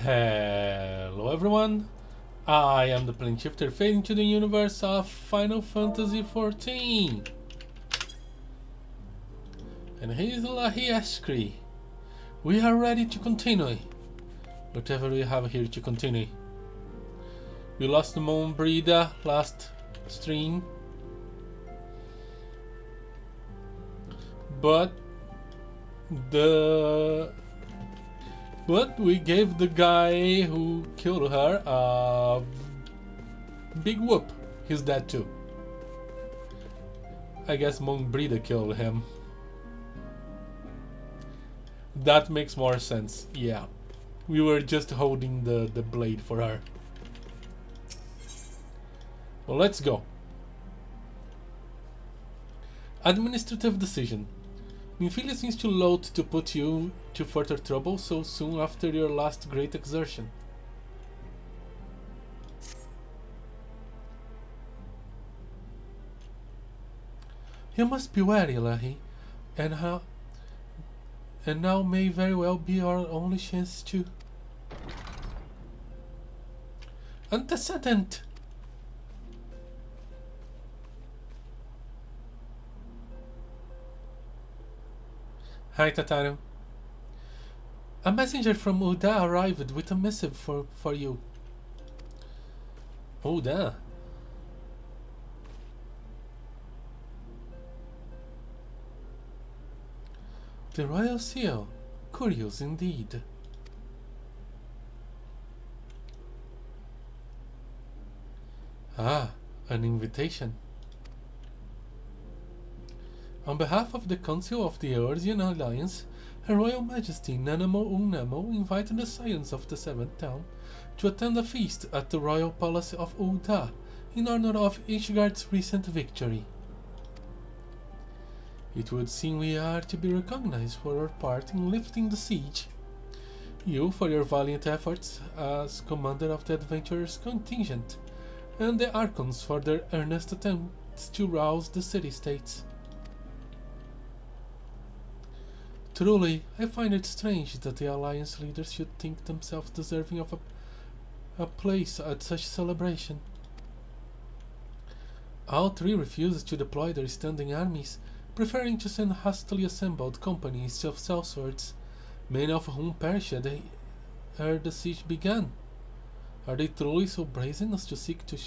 Hello everyone, I am the plane shifter fading to the universe of Final Fantasy XIV. And here's Lahee Eshkree. We are ready to continue. Whatever we have here to continue. We lost the myriad last stream. But we gave the guy who killed her a big whoop. He's dead too. I guess Monbrida killed him. That makes more sense, yeah. We were just holding the blade for her. Well, let's go. Administrative decision. Minfilia seems too loath to put you to further trouble so soon after your last great exertion. You must be wary, Lahee, and now may very well be our only chance to... Antecedent! Hi, Tataru. A messenger from Uda arrived with a missive for you. Uda? The royal seal. Curious indeed. Ah, an invitation. On behalf of the Council of the Eorzean Alliance, Her Royal Majesty Nanamo Unnamo invited the Scions of the Seventh Town to attend a feast at the Royal Palace of Ul'dah in honor of Ishgard's recent victory. It would seem we are to be recognized for our part in lifting the siege. You for your valiant efforts as commander of the adventurers contingent, and the Archons for their earnest attempts to rouse the city-states. Truly, I find it strange that the Alliance leaders should think themselves deserving of a place at such celebration. All three refused to deploy their standing armies, preferring to send hastily assembled companies of sellswords, many of whom perished ere the siege began. Are they truly so brazen as to seek to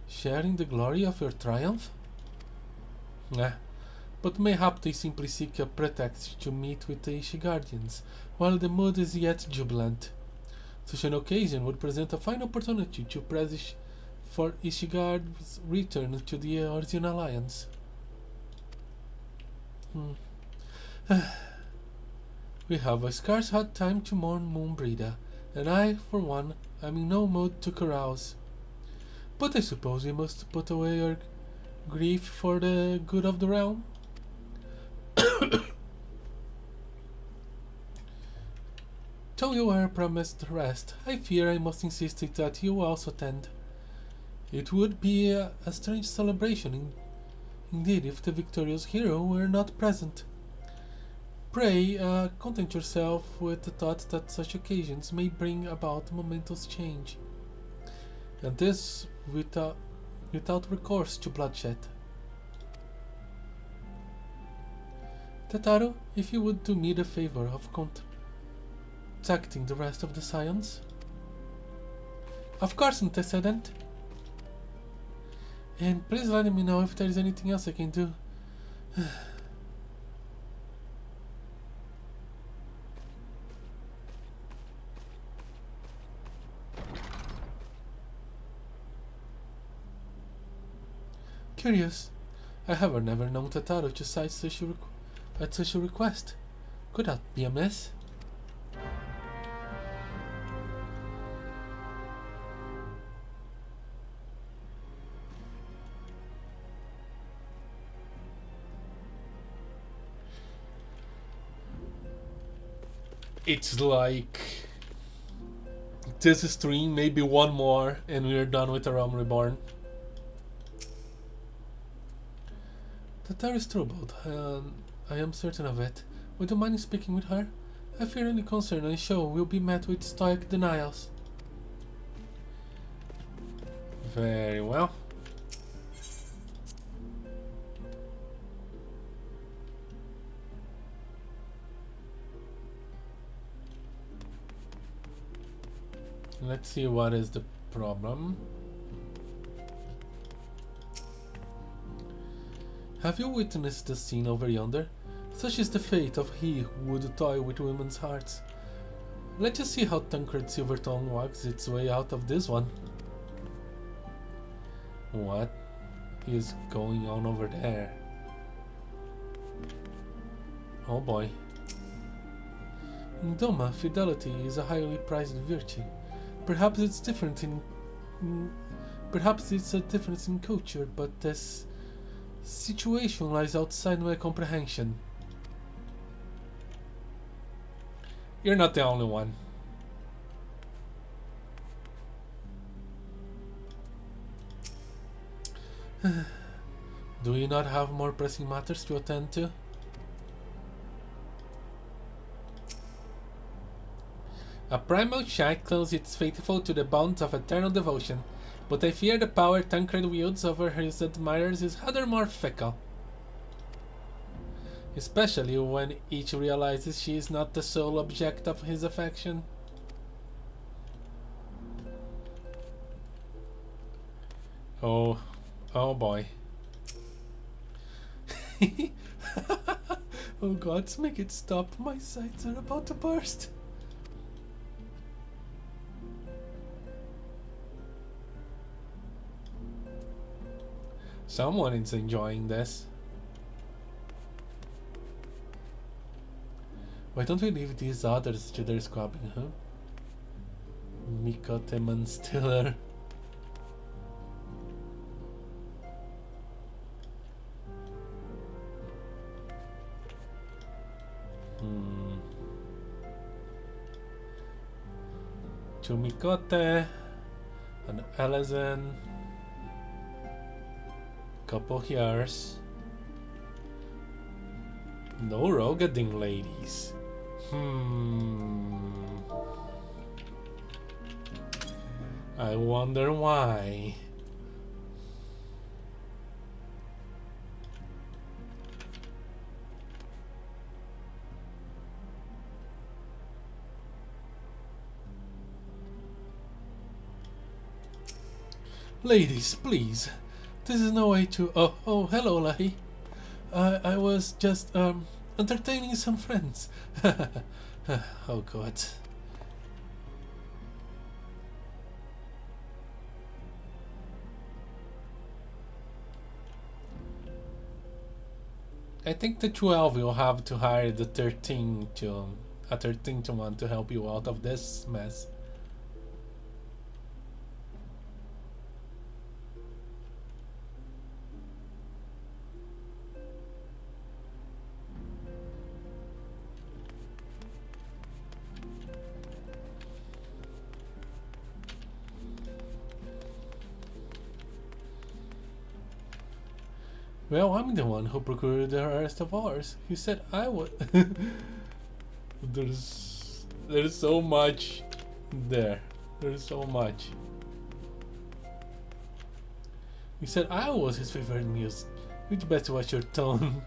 share in the glory of your triumph? But mayhap they simply seek a pretext to meet with the Ishgardians, while the mood is yet jubilant. Such an occasion would present a fine opportunity to press for Ishgard's return to the Eorzean Alliance. We have a scarce had time to mourn Monbrida, and I, for one, am in no mood to carouse. But I suppose we must put away our grief for the good of the realm. Though you are promised rest, I fear I must insist that you also attend. It would be a strange celebration indeed if the victorious hero were not present. Pray, content yourself with the thought that such occasions may bring about momentous change, and this without recourse to bloodshed. Tataru, if you would do me the favor of contacting the rest of the Scions. Of course, Antecedent. And please let me know if there is anything else I can do. Curious. I have never known Tataru to cite such a request. Could that be amiss? It's like this stream, maybe one more, and we're done with the Realm Reborn. Tataru is troubled, I am certain of it. Would you mind speaking with her? I fear any concern I show will be met with stoic denials. Very well. Let's see what is the problem. Have you witnessed the scene over yonder? Such is the fate of he who would toy with women's hearts. Let's just see how Tancred Silvertongue walks its way out of this one. What is going on over there? Oh boy. In Doma, fidelity is a highly prized virtue. Perhaps it's different in... perhaps it's a difference in culture, but this situation lies outside my comprehension. You're not the only one. Do you not have more pressing matters to attend to? A primal shark clings its faithful to the bonds of eternal devotion, but I fear the power Tancred wields over his admirers is rather more fickle. Especially when each realizes she is not the sole object of his affection. Oh boy. Oh gods, make it stop, my sides are about to burst. Someone is enjoying this. Why don't we leave these others to their squabbling, huh? Mikoteman Stiller. Chumikote, an Elezen, couple years. No regardin ladies. I wonder why. Ladies, please. This is no way to... Oh, hello, Lahee. I was just, entertaining some friends. Oh, God. I think the 12 will have to hire the 13 to... a 13 to 1 to help you out of this mess. Well, I'm the one who procured the rest of ours. He said I would. There's so much there. There's so much. He said I was his favorite muse. You'd better watch your tone.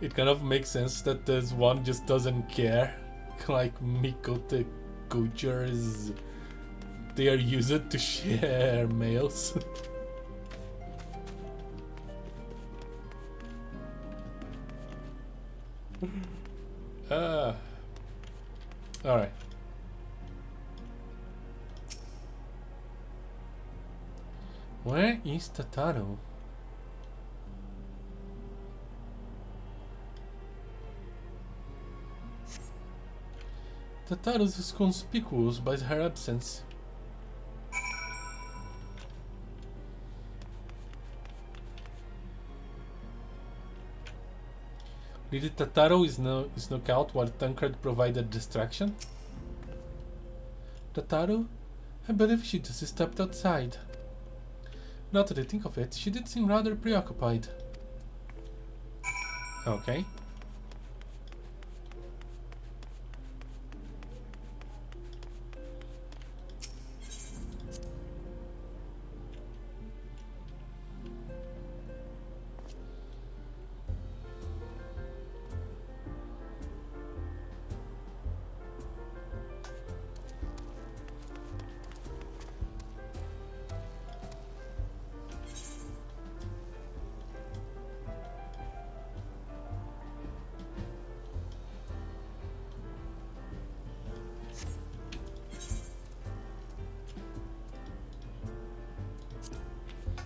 It kind of makes sense that this one just doesn't care. Like Mikote Kucher is... They are used to share mails. Alright. Where is Tataru? Tataru is conspicuous by her absence. Did Tataru is knock out while Tancred provided distraction? Tataru? I believe she just stepped outside. Now that I think of it, she did seem rather preoccupied. Okay.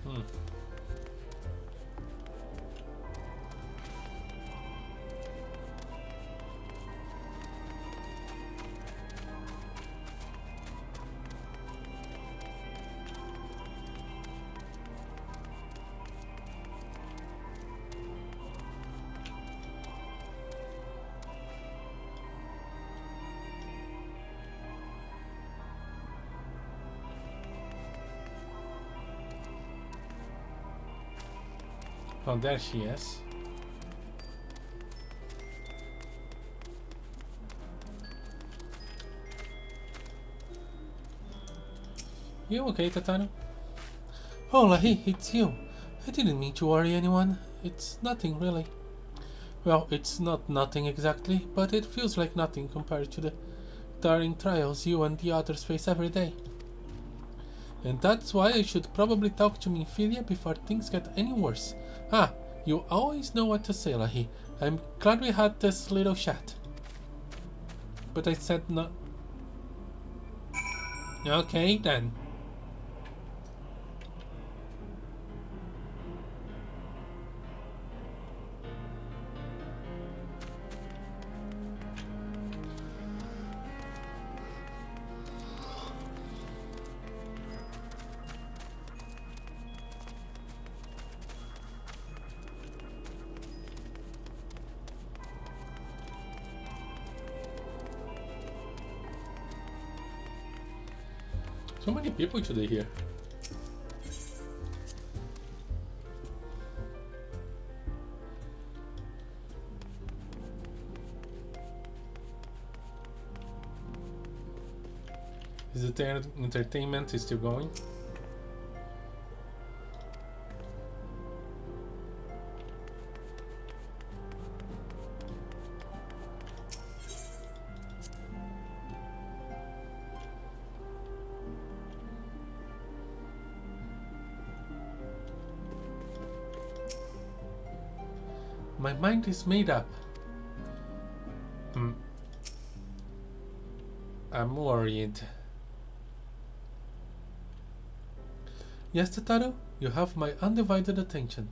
Hmm. Oh, there she is. You okay, Tatano? Oh, Lahee, it's you. I didn't mean to worry anyone. It's nothing, really. Well, it's not nothing exactly, but it feels like nothing compared to the tiring trials you and the others face every day. And that's why I should probably talk to Minfilia before things get any worse. Ah, you always know what to say, Lahee. I'm glad we had this little chat. But I said no. Okay, then. So many people today here. Is the entertainment is still going? My mind is made up. I'm worried. Yes, Tataru, you have my undivided attention.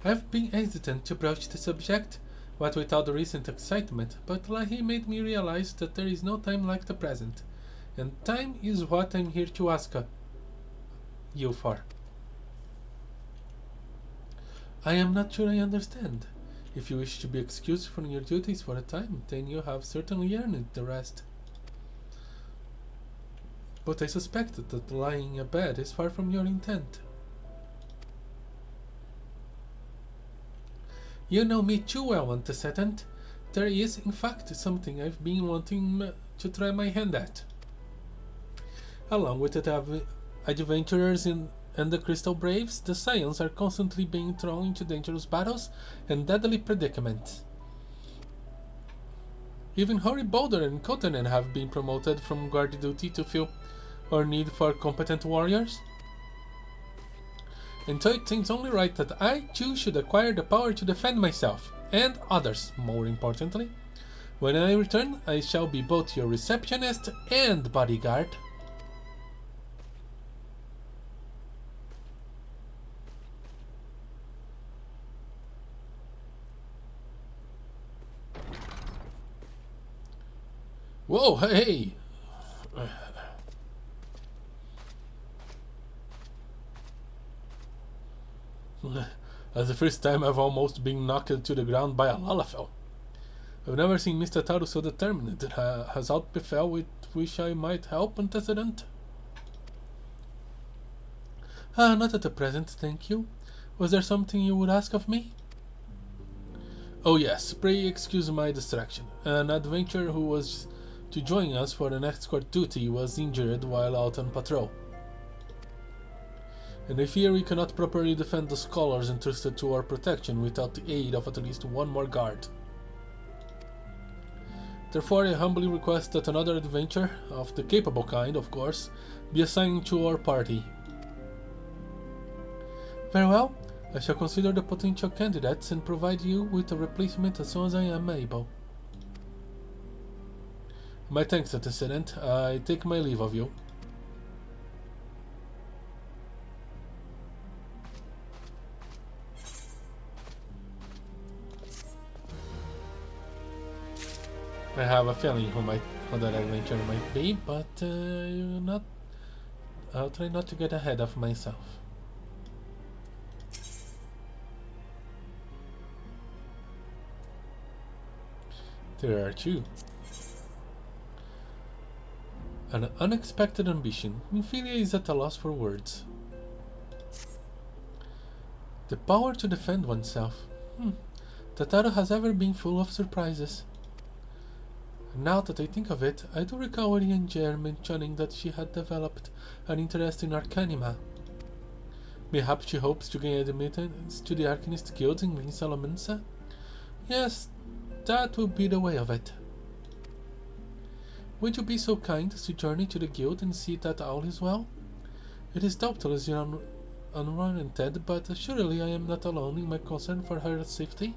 I've been hesitant to broach the subject, what with all the recent excitement, but Lahee made me realize that there is no time like the present, and time is what I'm here to ask you for. I am not sure I understand. If you wish to be excused from your duties for a time, then you have certainly earned the rest. But I suspect that lying abed is far from your intent. You know me too well, Antecedent. There is, in fact, something I've been wanting to try my hand at. Along with the adventurers and the Crystal Braves, the Scions are constantly being thrown into dangerous battles and deadly predicaments. Even Hori Boulder and Kotanen have been promoted from guard duty to fill our need for competent warriors. And so it seems only right that I too should acquire the power to defend myself, and others, more importantly. When I return, I shall be both your receptionist and bodyguard. Whoa, hey! That's the first time I've almost been knocked to the ground by a Lalafell. I've never seen Mr. Taru so determined. Has aught befell with which I might help, Antecedent? Not at the present, thank you. Was there something you would ask of me? Oh yes, pray excuse my distraction. An adventurer who was to join us for an escort duty was injured while out on patrol. And I fear we cannot properly defend the scholars entrusted to our protection without the aid of at least one more guard. Therefore, I humbly request that another adventurer, of the capable kind, of course, be assigned to our party. Very well, I shall consider the potential candidates and provide you with a replacement as soon as I am able. My thanks, Antecedent. I take my leave of you. I have a feeling who that adventure might be, but I'll try not to get ahead of myself. There are two. An unexpected ambition. Ophelia is at a loss for words. The power to defend oneself. The title has ever been full of surprises. Now that I think of it, I do recall Eorzea mentioning that she had developed an interest in Arcanima. Perhaps she hopes to gain admittance to the Arcanist Guilds in Salamanca? Yes, that will be the way of it. Would you be so kind as to journey to the guild and see that all is well? It is doubtless unwarranted, but surely I am not alone in my concern for her safety.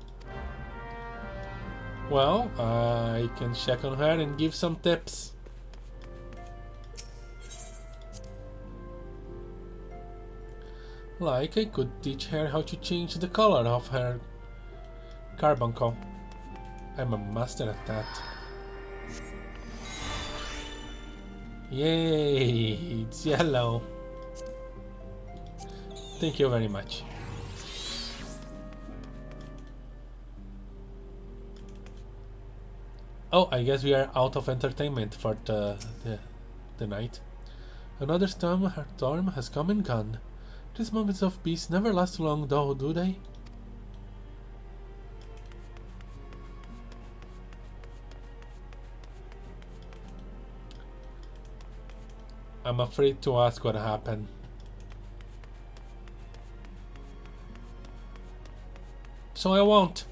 Well, I can check on her and give some tips. Like I could teach her how to change the color of her carbuncle. I'm a master at that. Yay, it's yellow. Thank you very much. Oh, I guess we are out of entertainment for the night. Another storm has come and gone. These moments of peace never last long though, do they? I'm afraid to ask what happened. So I won't.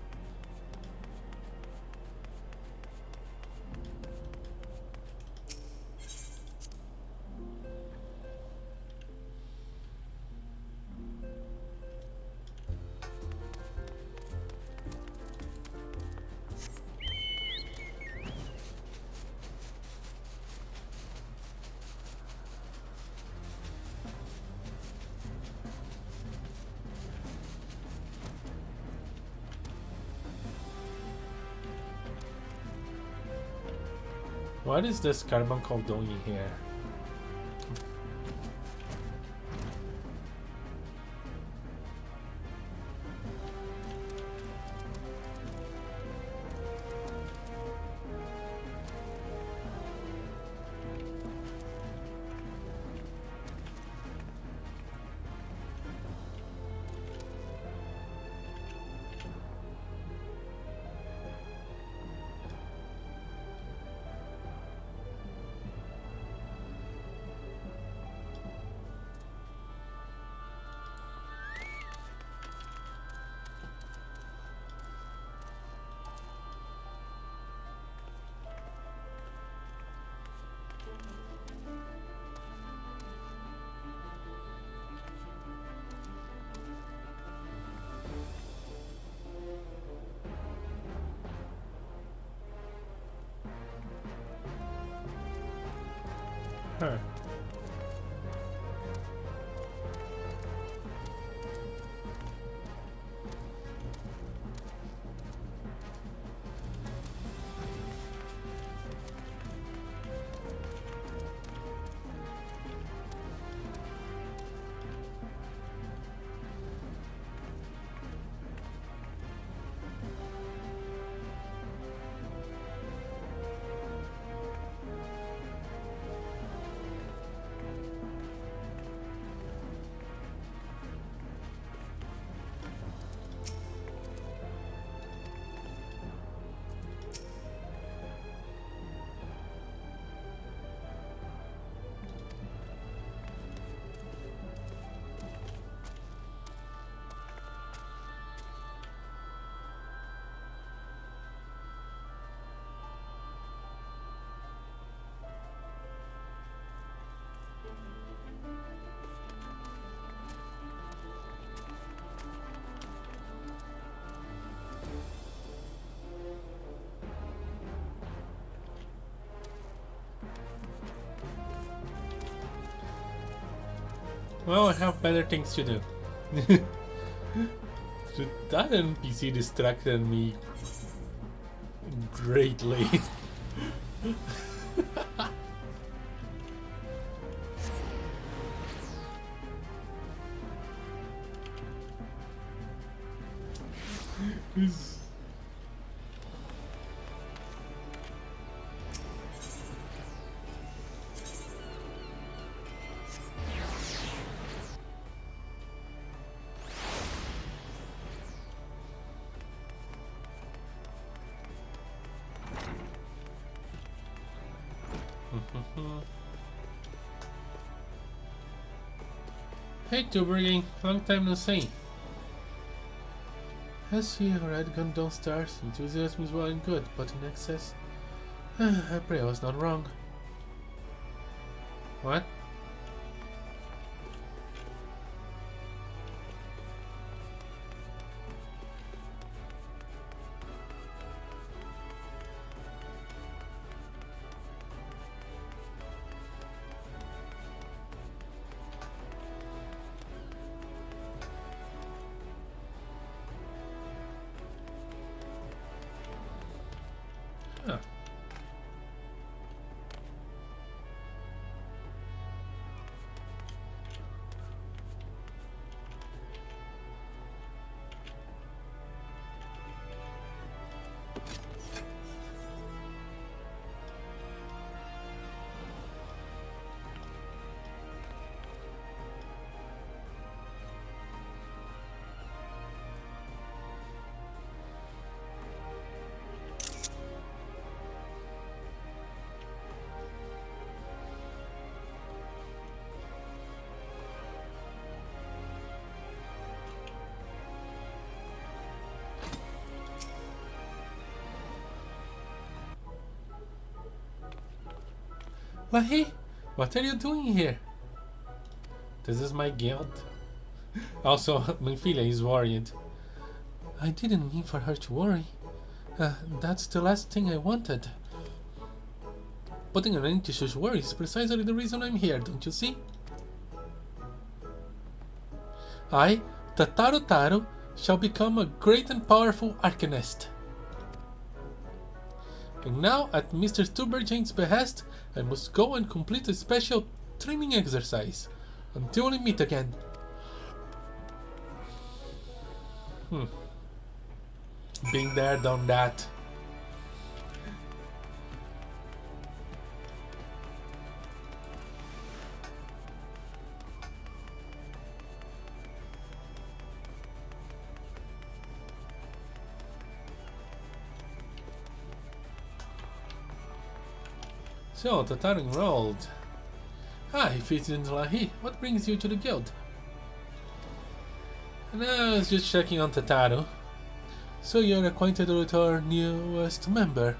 What is this carbuncle doing here? Huh. Well, I have better things to do. That NPC distracted me greatly. Hey Tubergy, long time no see. Has he already gone downstairs? Enthusiasm is well and good, but in excess? I pray I was not wrong. What? Huh. Lahee, what are you doing here? This is my guild. Also, Minfilia is worried. I didn't mean for her to worry. That's the last thing I wanted. Putting an end to such worry is precisely the reason I'm here, don't you see? I, Tataru, shall become a great and powerful arcanist. And now, at Mr. Stuberjane's behest, I must go and complete a special training exercise. Until we meet again. Been there, done that. So, Tataru enrolled. He fits into Lahee. What brings you to the guild? And I was just checking on Tataru. So you're acquainted with our newest member.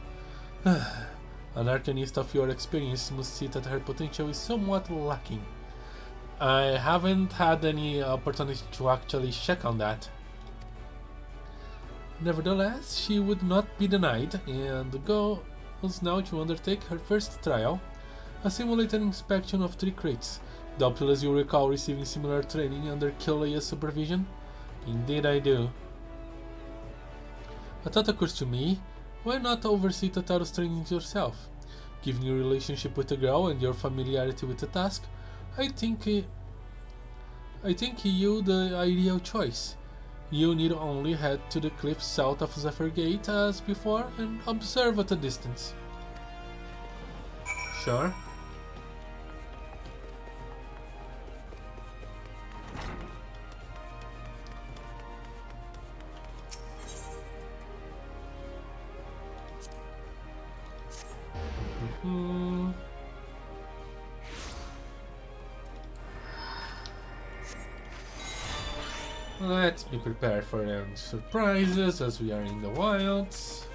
An arcanist of your experience must see that her potential is somewhat lacking. I haven't had any opportunity to actually check on that. Nevertheless, she would not be denied, and the goal was now to undertake her first trial, a simulated inspection of 3 crates. Doubtless you recall receiving similar training under Kilea's supervision? Indeed I do. A thought occurs to me, why not oversee Tataru's trainings yourself? Given your relationship with the girl and your familiarity with the task, I think you the ideal choice. You need only head to the cliffs south of Zephyr Gate as before and observe at a distance. Sure. Let's be prepared for any surprises as we are in the wilds.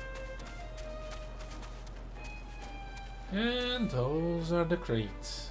And those are the crates.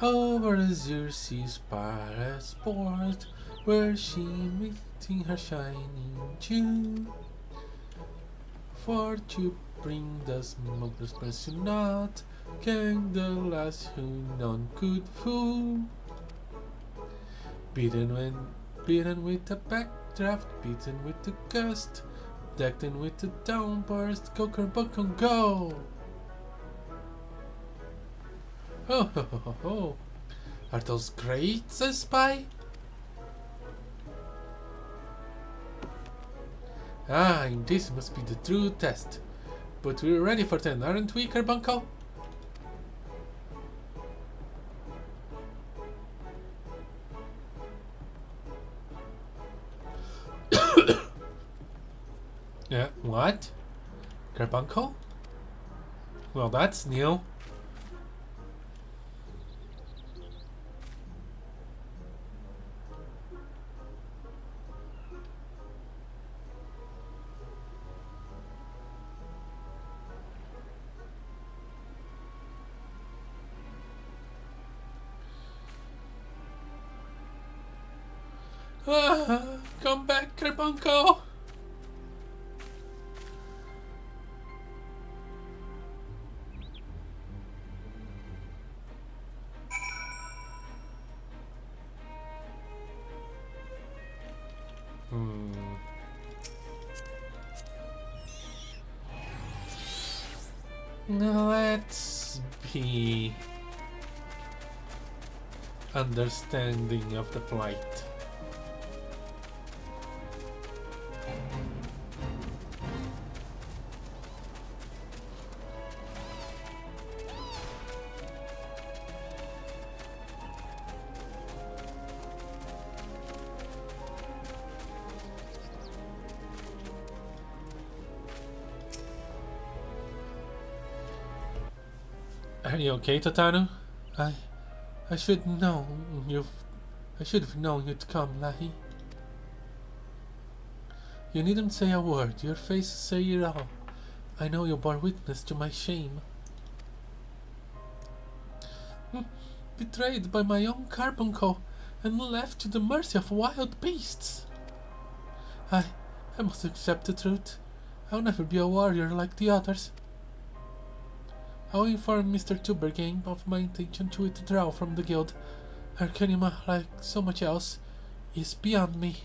Over Eorzea's palace port, where she meeting her shining Jew. For to bring the smuggler's mercy not, came the last who none could fool. Beaten with the backdraft, beaten with the gust, decked in with the downburst, cocker buck and go. Ho ho ho ho ho! Are those crates a spy? Ah, and this must be the true test. But we're ready for 10, aren't we, Carbuncle? What? Carbuncle? Well, that's new. Come back, Carbuncle! Let's be understanding of the plight. Are you okay, Totanu? I should know I should have known you'd come, Lahee. You needn't say a word. Your face say it all. I know you bore witness to my shame. Betrayed by my own Carbuncle and left to the mercy of wild beasts. I must accept the truth. I'll never be a warrior like the others. I'll inform Mr. Tubergame of my intention to withdraw from the guild. Arcanima, like so much else, is beyond me.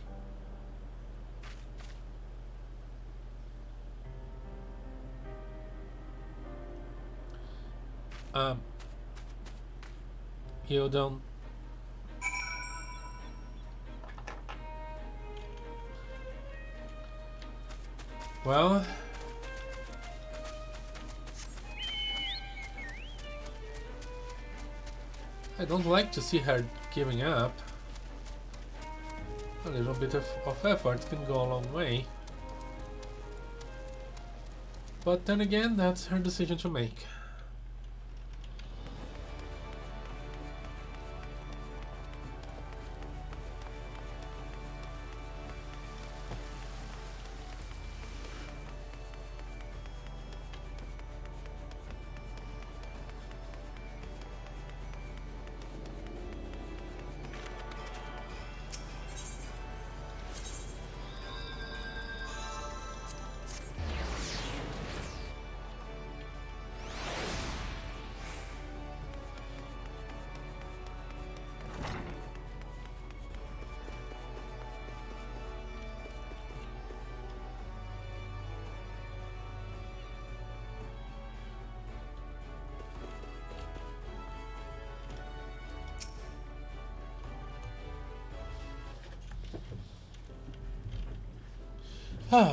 You don't... Well... I don't like to see her giving up. A little bit of effort can go a long way. But then again, that's her decision to make.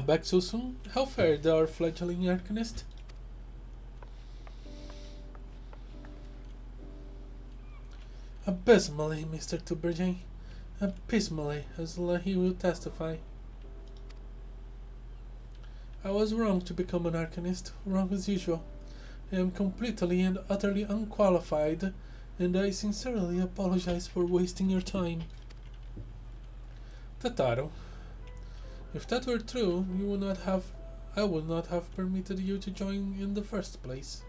Back so soon? How fared our fledgling arcanist? Abysmally, Mr. Tubergame. Abysmally, as Lahee will testify. I was wrong to become an arcanist, wrong as usual. I am completely and utterly unqualified, and I sincerely apologize for wasting your time. Tataru, if that were true, I would not have permitted you to join in the first place.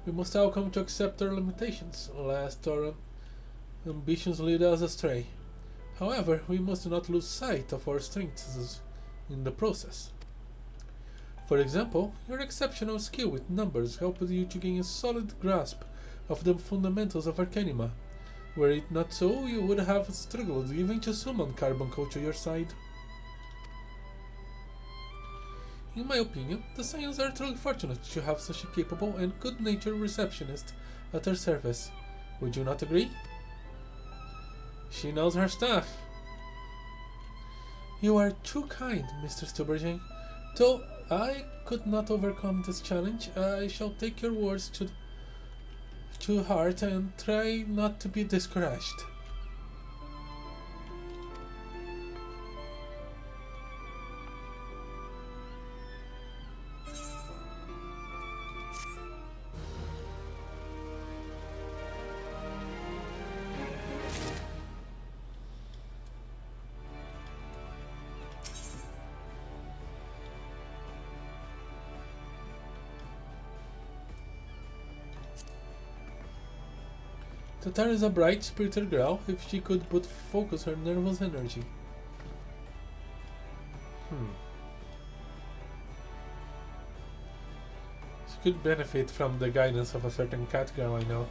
We must all come to accept our limitations, lest our ambitions lead us astray. However, we must not lose sight of our strengths in the process. For example, your exceptional skill with numbers helped you to gain a solid grasp of the fundamentals of Arcanima. Were it not so, you would have struggled even to summon Carbuncle to your side. In my opinion, the Scions are truly fortunate to have such a capable and good-natured receptionist at their service. Would you not agree? She knows her stuff. You are too kind, Mr. Stuberjane. Though I could not overcome this challenge, I shall take your words to heart and try not to be discouraged. Tatar is a bright, spirited girl if she could but focus her nervous energy. She could benefit from the guidance of a certain cat girl I know.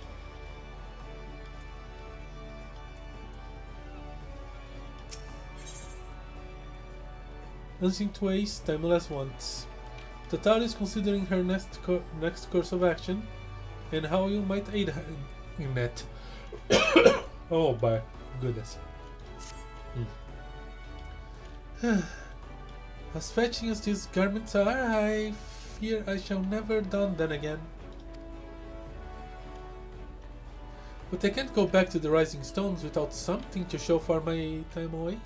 Unseen ways, timeless wants. Tatar is considering her next course of action and how you might aid her in that. Oh my goodness. As fetching as these garments are, I fear I shall never don them again. But I can't go back to the Rising Stones without something to show for my time away.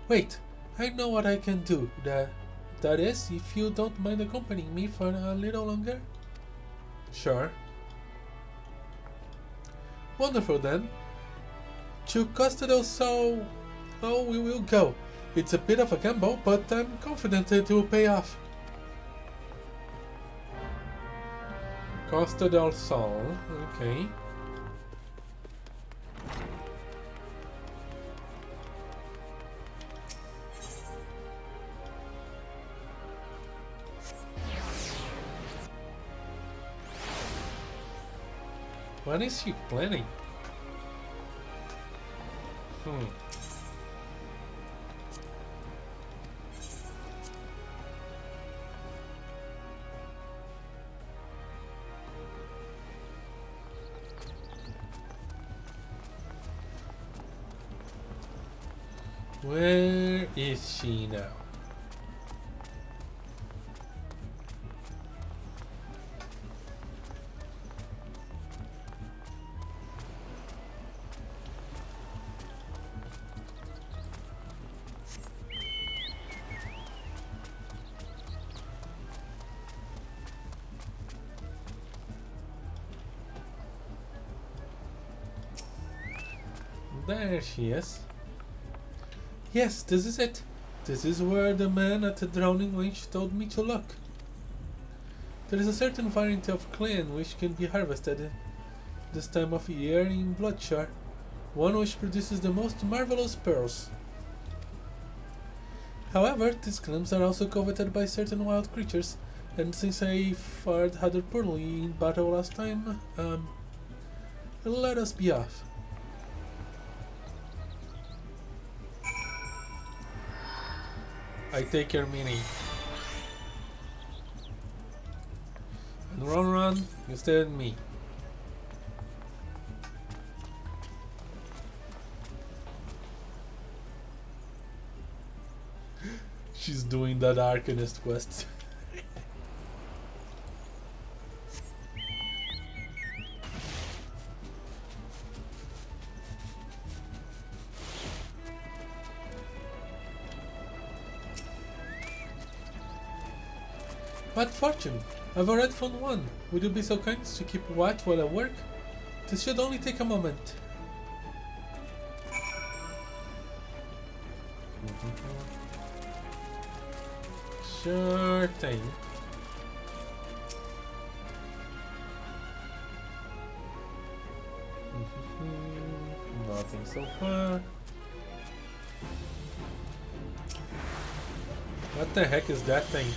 Wait, I know what I can do. That is, if you don't mind accompanying me for a little longer? Sure. Wonderful then. To Costa del Sol, we will go. It's a bit of a gamble, but I'm confident it will pay off. Costa del Sol, okay. What is she planning? Where is she now? There she is. Yes, this is it. This is where the man at the Drowning Wench told me to look. There is a certain variety of clan which can be harvested this time of year in Bloodshore, one which produces the most marvelous pearls. However, these clams are also coveted by certain wild creatures, and since I fared rather poorly in battle last time, let us be off. I take your mini. And run, you stay with me. She's doing that Arcanist quest. What fortune! I've already found one. Would you be so kind as to keep watch while I work? This should only take a moment. Sure thing. Nothing so far. What the heck is that thing?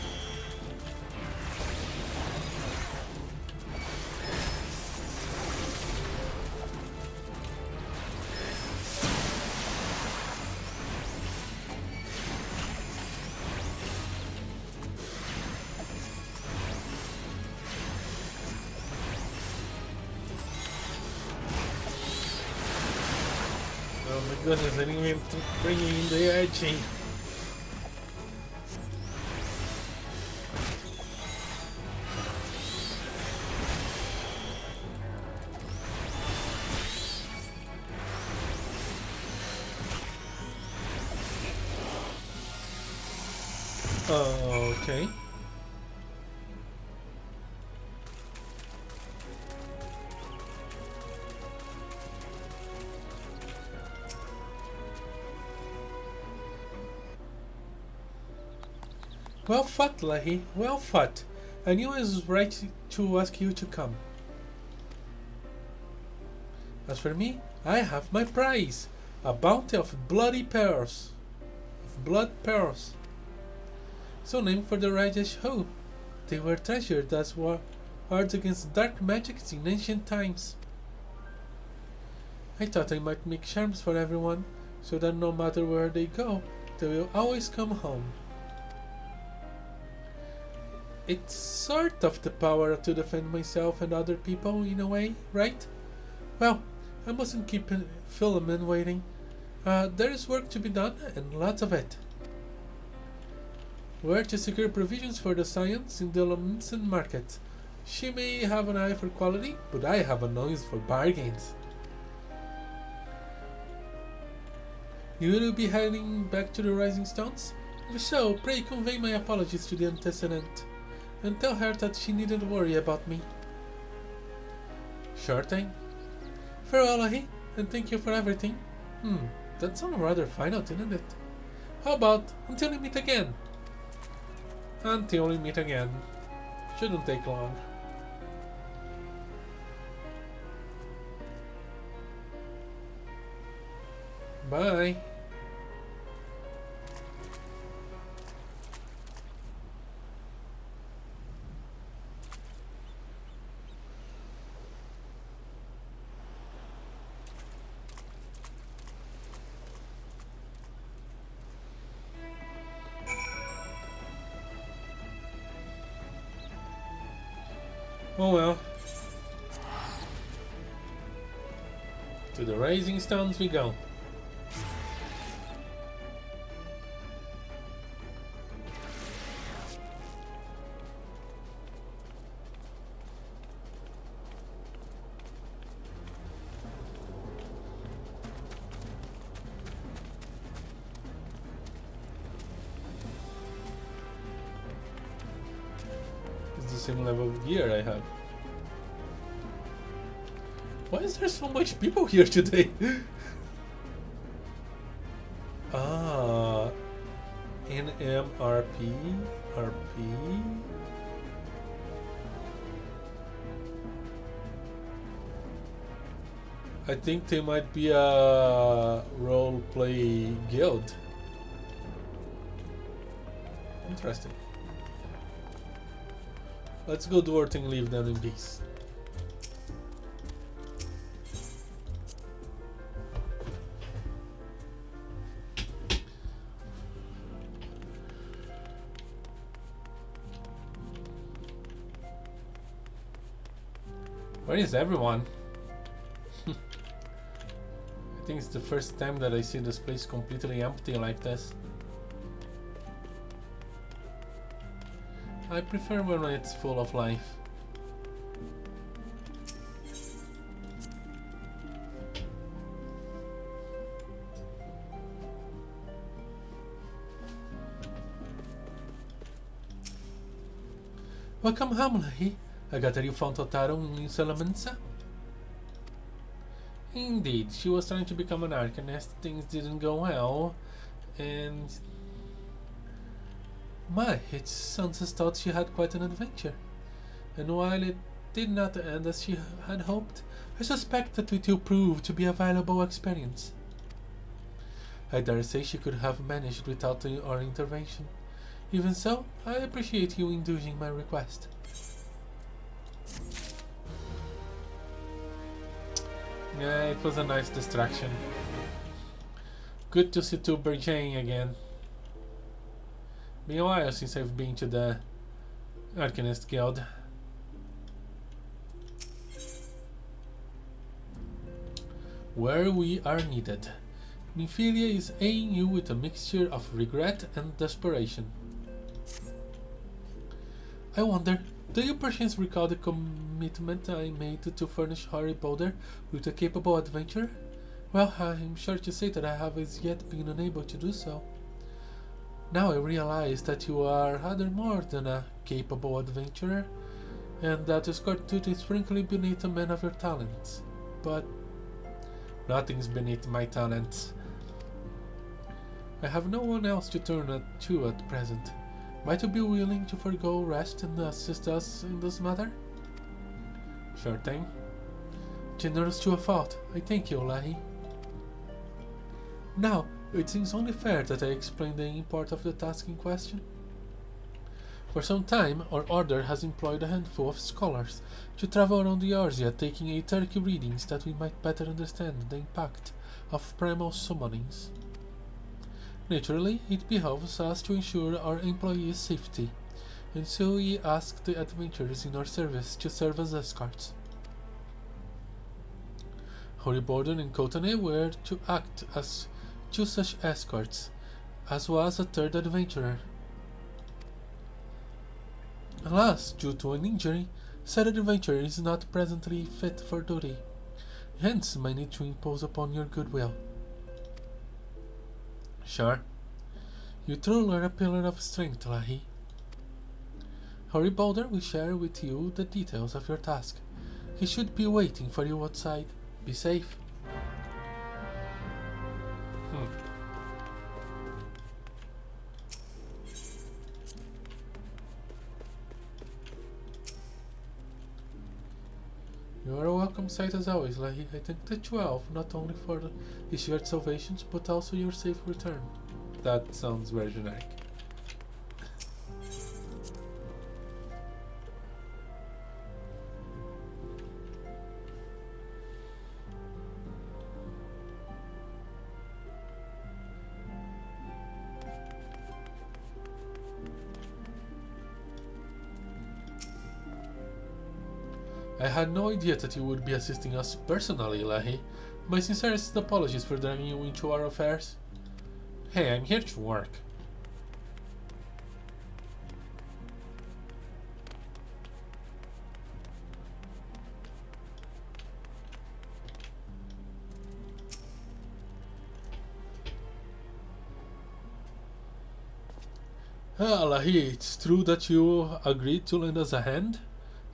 Oh my goodness, I didn't even bring in the edging. Okay. Well fought, Lahee. Well fought. I knew I was right to ask you to come. As for me, I have my prize. A bounty of bloody pearls. Of blood pearls. So named for the Rajesh Ho. They were treasured as wards against dark magics in ancient times. I thought I might make charms for everyone, so that no matter where they go, they will always come home. It's sort of the power to defend myself and other people in a way, right? Well, I mustn't keep Philemon waiting. There is work to be done, and lots of it. Where to secure provisions for the science in the Lominson market. She may have an eye for quality, but I have a nose for bargains. You will be heading back to the Rising Stones? If so, pray convey my apologies to the antecedent, and tell her that she needn't worry about me. Sure thing. Farewell, Lahee, and thank you for everything. That sounds rather final, didn't it? How about until we meet again? Until we meet again. Shouldn't take long. Bye. Oh well. To the Rising Stones we go. It's the same level of gear I have. Why is there so much people here today? NMRP? RP? I think they might be a roleplay guild. Interesting. Let's go do our thing and leave them in peace. Where is everyone? I think it's the first time that I see this place completely empty like this. I prefer when it's full of life. Welcome home, Lahee. I gather you found Totaro in Salamanca? Indeed, she was trying to become an arcanist. Things didn't go well, and it sounds as though she had quite an adventure. And while it did not end as she had hoped, I suspect that it will prove to be a valuable experience. I dare say she could have managed without our intervention. Even so, I appreciate you indulging my request. Yeah, it was a nice distraction. Good to see Tuber Jane again. Been a while since I've been to the Arcanist Guild. Where we are needed. Nymphelia is eyeing you with a mixture of regret and desperation. I wonder, do you perchance recall the commitment I made to furnish Harry Boulder with a capable adventurer? Well, I'm sure to say that I have as yet been unable to do so. Now I realize that you are rather more than a capable adventurer, and that escort duty is frankly beneath a man of your talents. But nothing's beneath my talents. I have no one else to turn to at present. Might you be willing to forego rest and assist us in this matter? Sure thing. Generous to a fault. I thank you, Lahee. Now, it seems only fair that I explain the import of the task in question. For some time, our order has employed a handful of scholars to travel around the Eorzea taking ethereal readings that we might better understand the impact of primal summonings. Naturally, it behoves us to ensure our employees' safety, and so we ask the adventurers in our service to serve as escorts. Harry Boulder and Kotane were to act as two such escorts, as was a third adventurer. Alas, due to an injury, said adventurer is not presently fit for duty, hence my need to impose upon your goodwill. Sure. You truly are a pillar of strength, Lahee. Harry Boulder will share with you the details of your task. He should be waiting for you outside. Be safe. You are a welcome sight as always, Lahee. I thank the 12 not only for the shared salvations, but also your safe return. That sounds very generic. I had no idea that you would be assisting us personally, Lahee. My sincerest apologies for dragging you into our affairs. Hey, I'm here to work. Lahee, it's true that you agreed to lend us a hand?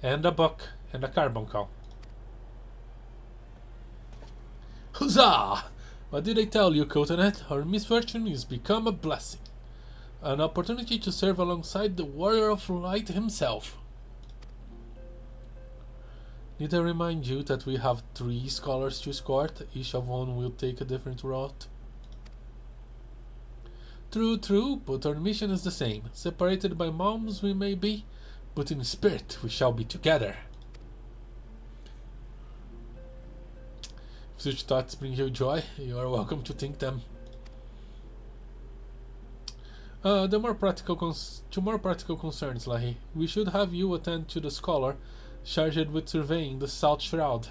And a buck, and a carbon call. Huzzah! What did I tell you, Cotonet? Our misfortune is become a blessing. An opportunity to serve alongside the warrior of light himself. Need I remind you that we have 3 scholars to escort, each of whom will take a different route? True, but our mission is the same. Separated by moms we may be, but in spirit we shall be together. If such thoughts bring you joy, you are welcome to think them. Two more practical concerns, Lahee. We should have you attend to the scholar charged with surveying the South Shroud.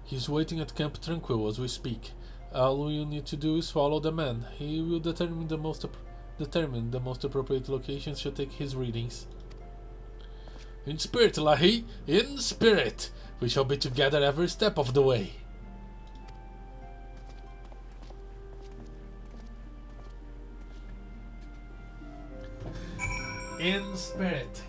He is waiting at Camp Tranquil as we speak. All you need to do is follow the man. He will determine the most appropriate locations to take his readings. In spirit, Lahee! In spirit! We shall be together every step of the way. in spirit.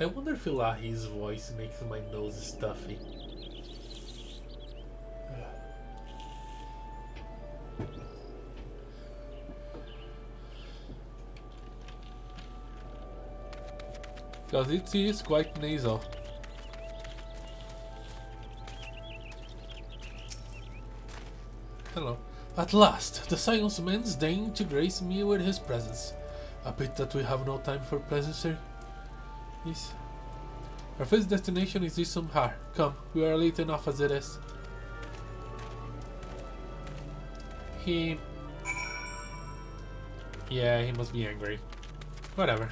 I wonder if Lahee's voice makes my nose stuffy. Because it is quite nasal. Hello. At last, the Science Man's deigned to grace me with his presence. A bit that we have no time for pleasantry. Yes. Our first destination is Isumhar. Come, we are late enough as it is. Yeah, he must be angry. Whatever.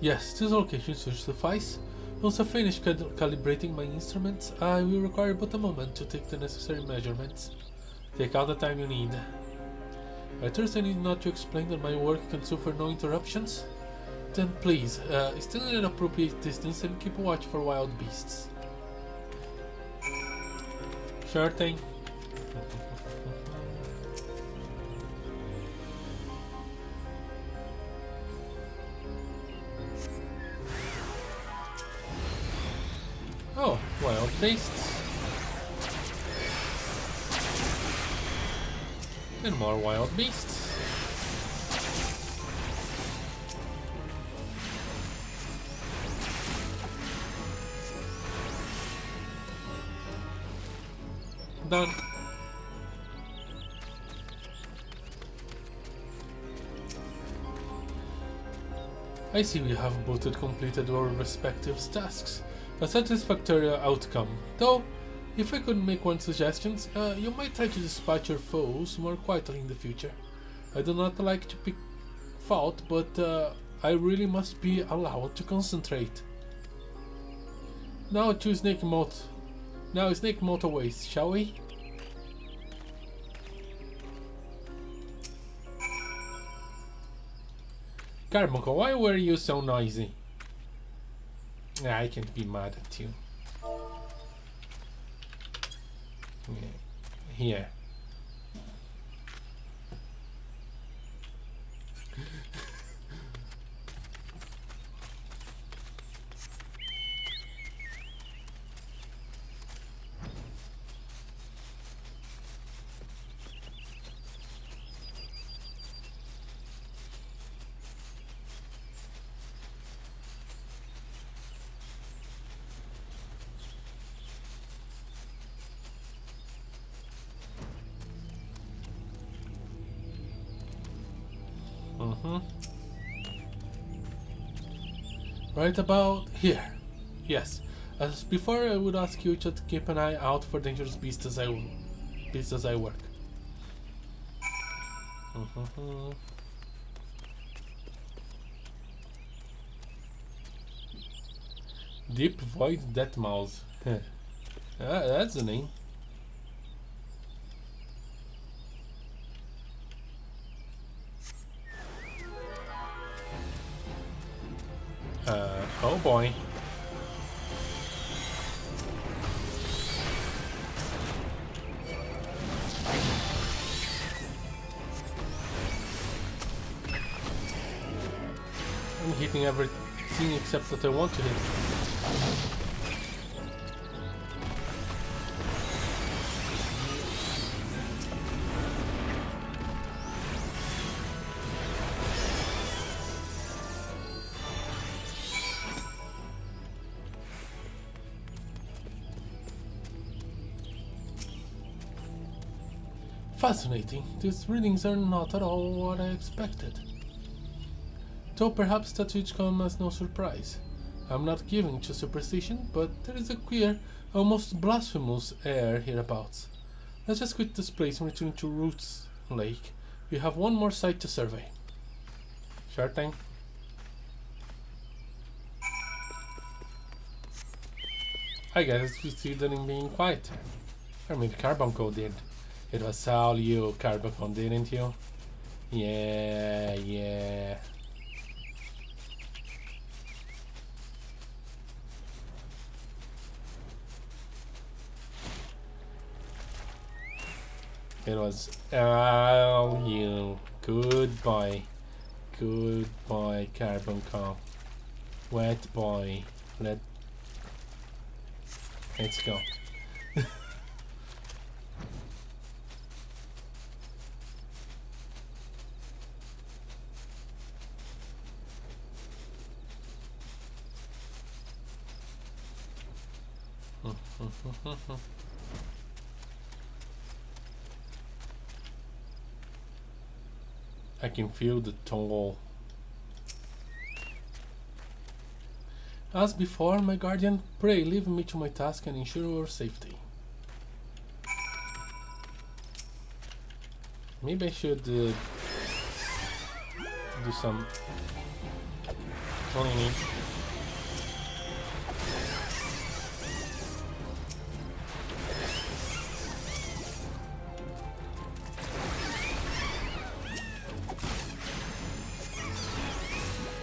Yes, this location should suffice. Once I finish calibrating my instruments, I will require but a moment to take the necessary measurements. Take all the time you need. I trust I need not to explain that my work can suffer no interruptions? Then please, stay in an appropriate distance and keep watch for wild beasts. Sure thing. Oh, wild beasts. And more wild beasts. Done. I see we have both completed our respective tasks. A satisfactory outcome. Though, if I could make one suggestion, you might try to dispatch your foes more quietly in the future. I do not like to pick fault, but I really must be allowed to concentrate. Now to snake moat. Now snake motorways, shall we? Carbuncle, why were you so noisy? I can't be mad at you. Here. Right about here. Yes. As before, I would ask you to keep an eye out for dangerous beasts as I work. Deep Void Death Mouse. That's the name. Oh boy. I'm hitting everything except that I want to hit. Fascinating. These readings are not at all what I expected. Though perhaps that should come as no surprise. I'm not giving to superstition, but there is a queer, almost blasphemous air hereabouts. Let's just quit this place and return to Roots Lake. We have one more site to survey. Sure thing. I guess we see that in being quiet. I mean, Carbuncle did. It was all you, Carbuncle, didn't you? Yeah, yeah. It was all you. Good boy. Good boy, Carbuncle. Wet boy. Let's go. I can feel the toll. As before, my guardian, pray leave me to my task and ensure your safety. Maybe I should do some cleaning.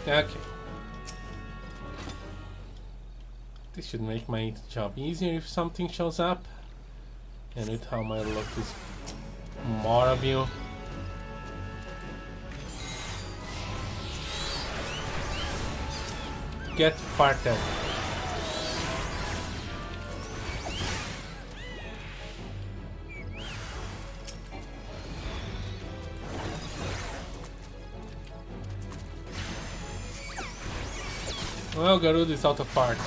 Okay. This should make my job easier if something shows up. And with how my luck is more of you. Get farted. Well, Garud is out of farts.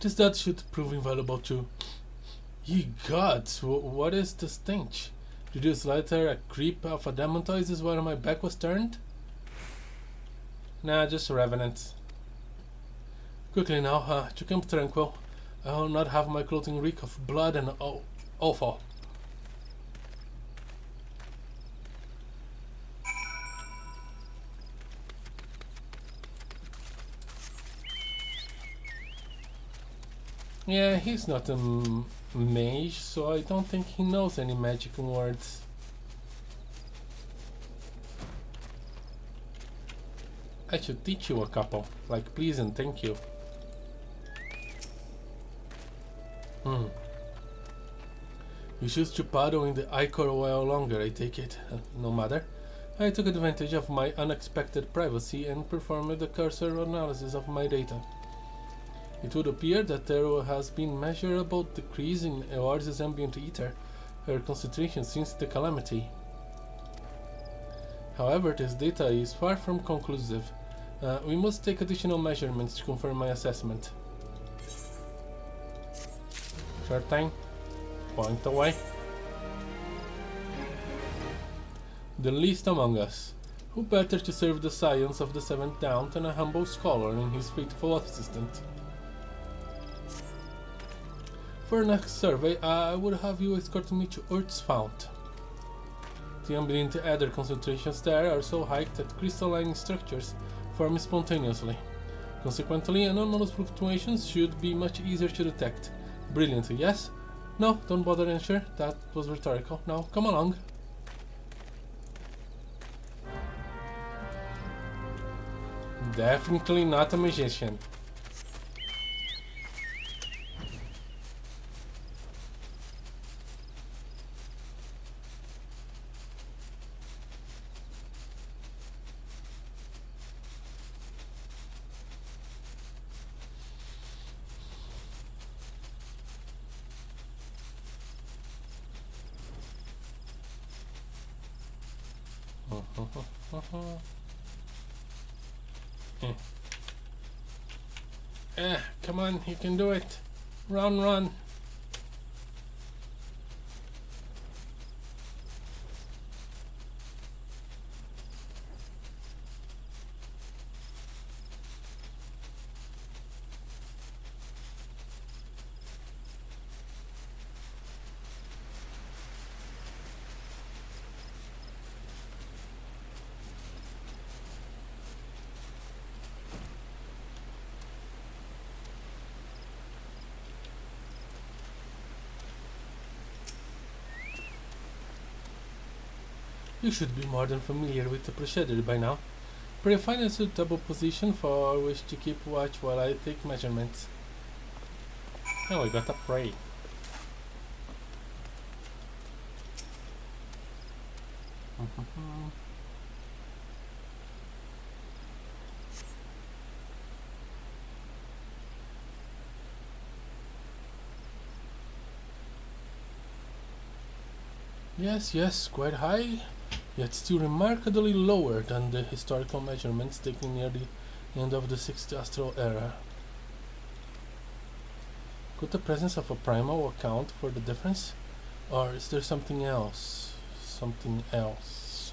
This dot should prove invaluable too. Ye gods, what is the stench? Did you slaughter a creep of a demontoises while my back was turned? Nah, just revenants. Quickly now, to Camp Tranquil. I will not have my clothing reek of blood and offal. Yeah, he's not a mage, so I don't think he knows any magic words. I should teach you a couple, like please and thank you. You choose to paddle in the ichor a while longer, I take it. No matter. I took advantage of my unexpected privacy and performed a cursor analysis of my data. It would appear that there has been measurable decrease in Eorzea's ambient ether, her concentration since the calamity. However, this data is far from conclusive. We must take additional measurements to confirm my assessment. Sure thing. Point away. The least among us. Who better to serve the science of the Seventh Down than a humble scholar and his faithful assistant? For next survey, I would have you escort me to Earth's Fount. The ambient ether concentrations there are so high that crystalline structures form spontaneously. Consequently, anomalous fluctuations should be much easier to detect. Brilliant, yes? No, don't bother answer. That was rhetorical. Now, come along. Definitely not a magician. Come on, you can do it. Run, run. You should be more than familiar with the procedure by now. Find a suitable position for which to keep watch while I take measurements. Oh, we got a prey. Yes, yes, quite high, yet still remarkably lower than the historical measurements taken near the end of the 6th Astral Era. Could the presence of a primal account for the difference? Or is there something else? Something else.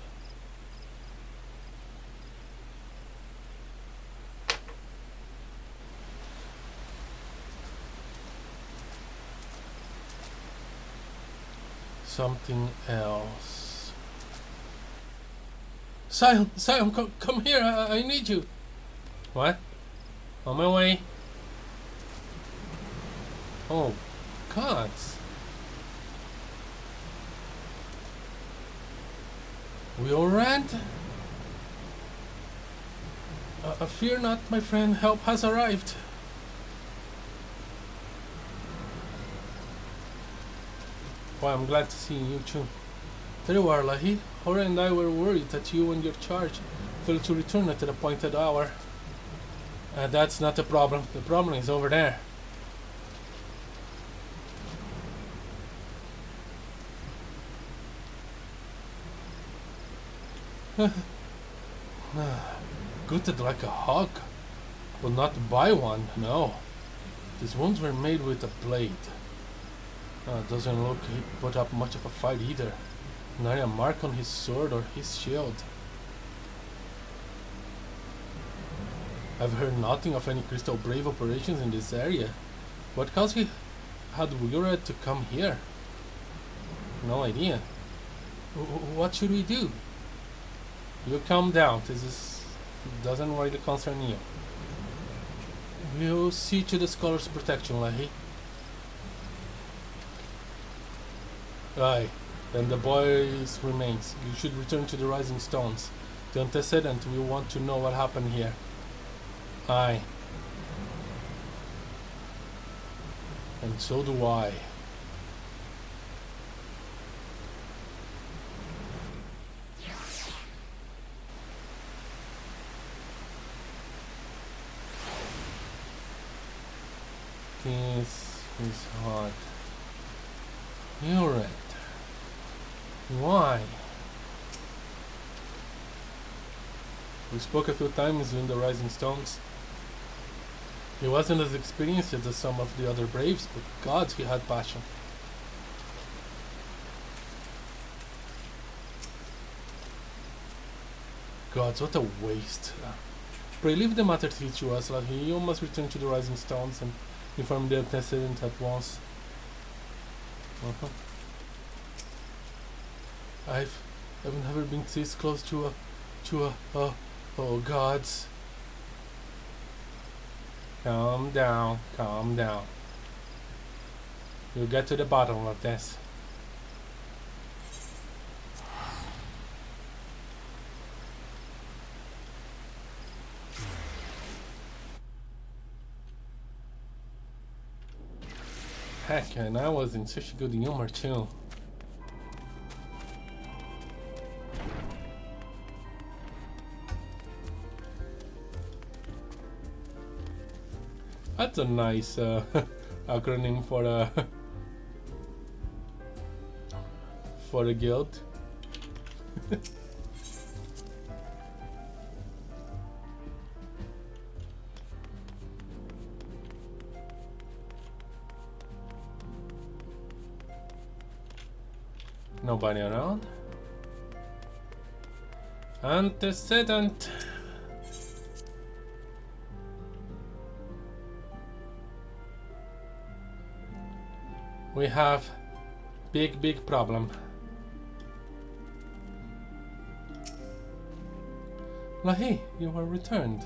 Something else. Sion, come here, I need you. What? On my way. Oh, gods. We all ran? Fear not, my friend, help has arrived. Why, I'm glad to see you too. There you are, Lahee. Hora and I were worried that you and your charge failed to return at the appointed hour. That's not the problem. The problem is over there. Gutted like a hog, but not by one, no. These wounds were made with a blade. Doesn't look he put up much of a fight either. Not a mark on his sword or his shield. I've heard nothing of any Crystal Brave operations in this area. What caused he had Myriad to come here? No idea. What should we do? You calm down. This doesn't really concern you. We'll see to the scholar's protection, Lahee. Aye, then the boy's remains. You should return to the Rising Stones. The antecedent will want to know what happened here. Aye. And so do I. This is hot. Myriad. Why? We spoke a few times in the Rising Stones. He wasn't as experienced as some of the other Braves, but gods, he had passion. Gods, what a waste. Pray leave the matter to us, Lahee. You must return to the Rising Stones and inform the antecedent at once. I've never been this close to a oh gods. Calm down, calm down. We'll get to the bottom of this. Heck, and I was in such a good humor too. That's a nice acronym for a guild. Nobody around. Antecedent. We have big problem. Lahee, you are returned,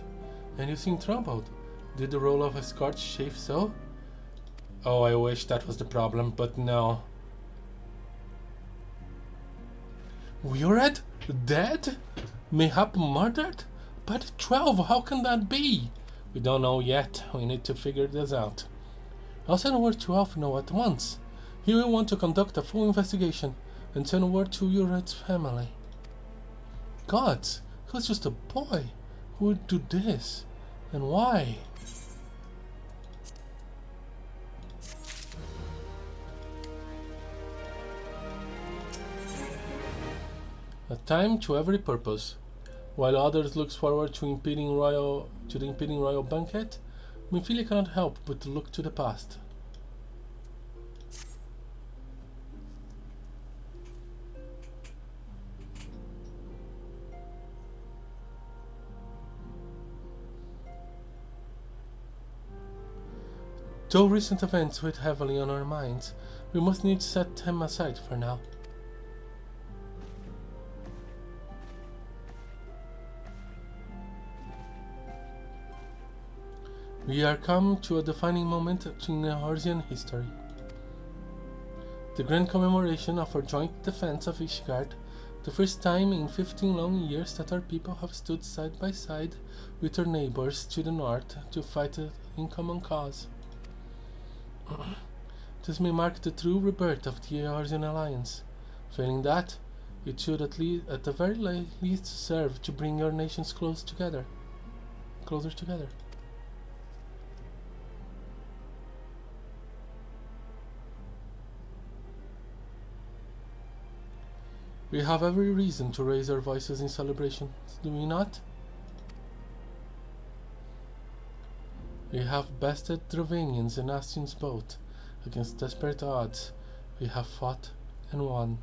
and you seem troubled. Did the role of escort chafe so? Oh, I wish that was the problem, but no. Myriad? Dead? Mayhap murdered? By the 12, how can that be? We don't know yet. We need to figure this out. I'll send word to Alphino at once. He will want to conduct a full investigation and send word to Myriad's family. Gods, he was just a boy. Who would do this? And why? A time to every purpose. While others look forward to the impending royal banquet, Minfilia cannot help but to look to the past. Though recent events weigh heavily on our minds, we must needs set them aside for now. We are come to a defining moment in Eorzean history. The grand commemoration of our joint defense of Ishgard, the first time in 15 long years that our people have stood side by side with our neighbors to the north to fight in common cause. This may mark the true rebirth of the Eorzean alliance. Failing that, it should at the very least serve to bring our nations closer together. We have every reason to raise our voices in celebration, do we not? We have bested Drovanians and Astions both. Against desperate odds, we have fought and won.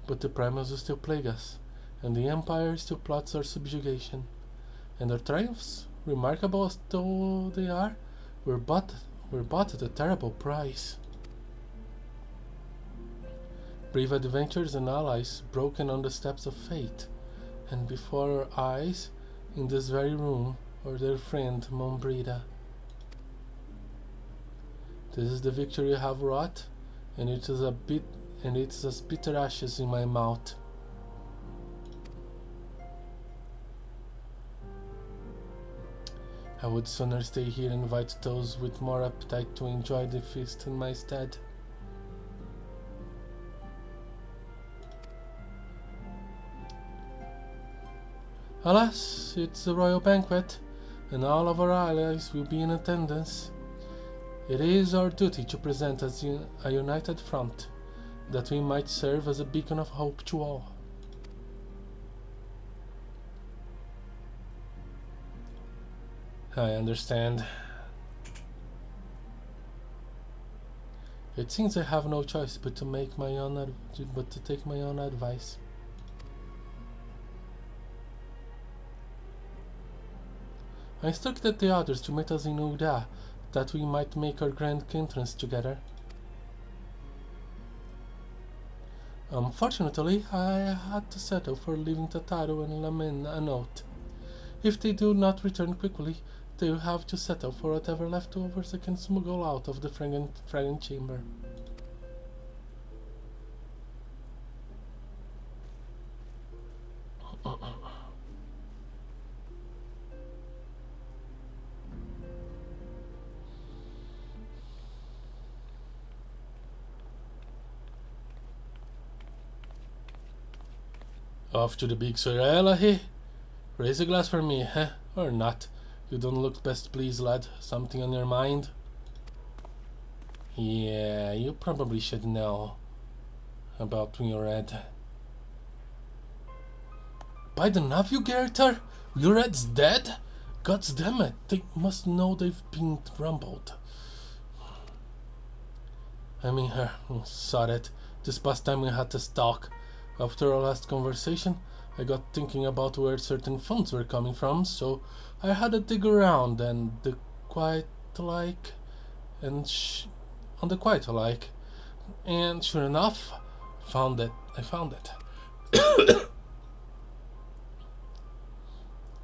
But the Primals still plague us, and the Empire still plots our subjugation. And our triumphs, remarkable as though they are, were bought at a terrible price. Brave adventurers and allies broken on the steps of fate, and before our eyes, in this very room, or their friend Mombrida. This is the victory I have wrought, and it is as bitter ashes in my mouth. I would sooner stay here and invite those with more appetite to enjoy the feast in my stead. Alas, it's a royal banquet, and all of our allies will be in attendance. It is our duty to present as a united front, that we might serve as a beacon of hope to all. I understand. It seems I have no choice but to take my own advice. I instructed the others to meet us in Eorzea, that we might make our grand entrance together. Unfortunately, I had to settle for leaving Tataru and Lamin a note. If they do not return quickly, they will have to settle for whatever leftovers they can smuggle out of the fragrant chamber. Off to the big Sorella, hey? Raise a glass for me, huh? Or not? You don't look best pleased, lad. Something on your mind? Yeah, you probably should know about Myriad. By the navigator? Myriad's dead? Gods damn it, they must know they've been rumbled. I mean her, saw it. This past time we had this talk. After our last conversation, I got thinking about where certain funds were coming from, so I had to dig around and the quiet like and on the quiet like, and sure enough, I found it.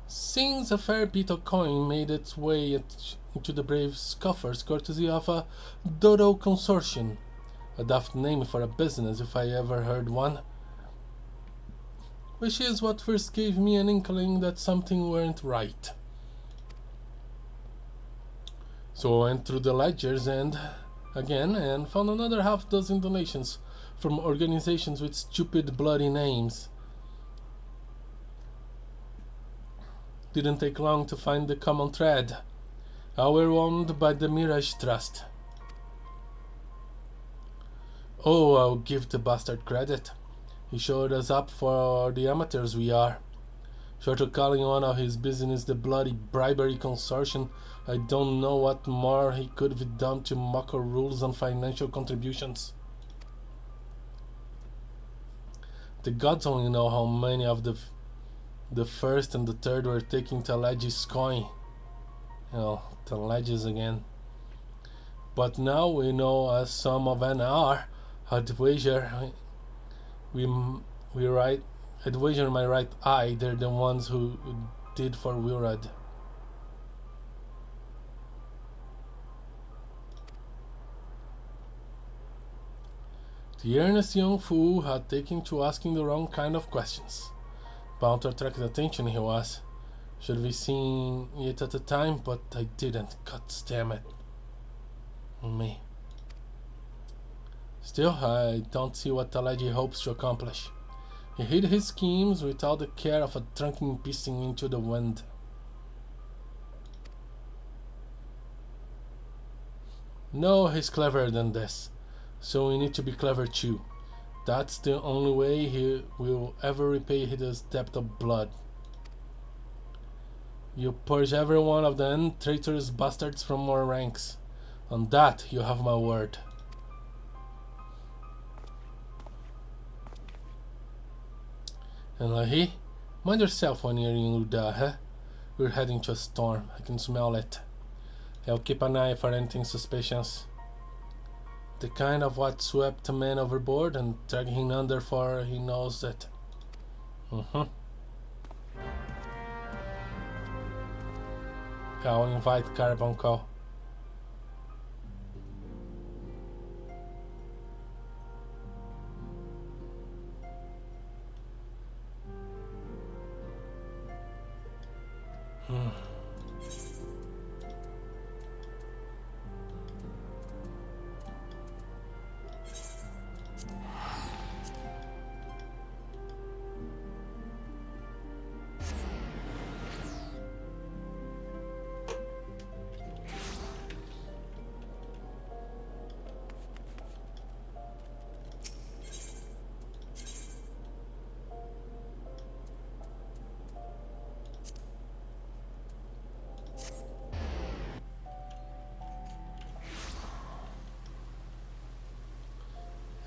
Seems a fair bit of coin made its way into the Brave's coffers courtesy of a Dodo Consortium. A daft name for a business if I ever heard one. Which is what first gave me an inkling that something weren't right. So I went through the ledgers and found another half-dozen donations from organizations with stupid bloody names. Didn't take long to find the common thread. We're owned by the Mirage Trust. Oh, I'll give the bastard credit. He showed us up for the amateurs we are. Short of calling one of his business the bloody bribery consortium, I don't know what more he could have done to mock our rules on financial contributions. The gods only know how many of the first and the third were taking Talaji's coin. Talaji's again. But now we know as some of them are. I'd wager I'd wager my right eye they're the ones who did for Wilrad. The earnest young fool had taken to asking the wrong kind of questions. Bound to attract attention he was. Should have seen it at the time, but I didn't. God damn it. Me. Still, I don't see what Talaji hopes to accomplish. He hid his schemes without the care of a drunken pissing into the wind. No, he's cleverer than this. So we need to be clever too. That's the only way he will ever repay his debt of blood. You purge every one of them traitorous bastards from our ranks. On that you have my word. And Lahee, mind yourself when you're in Uda, huh? We're heading to a storm. I can smell it. I'll keep an eye for anything suspicious. The kind of what swept a man overboard and dragged him under for he knows it. I'll invite Carbon Call.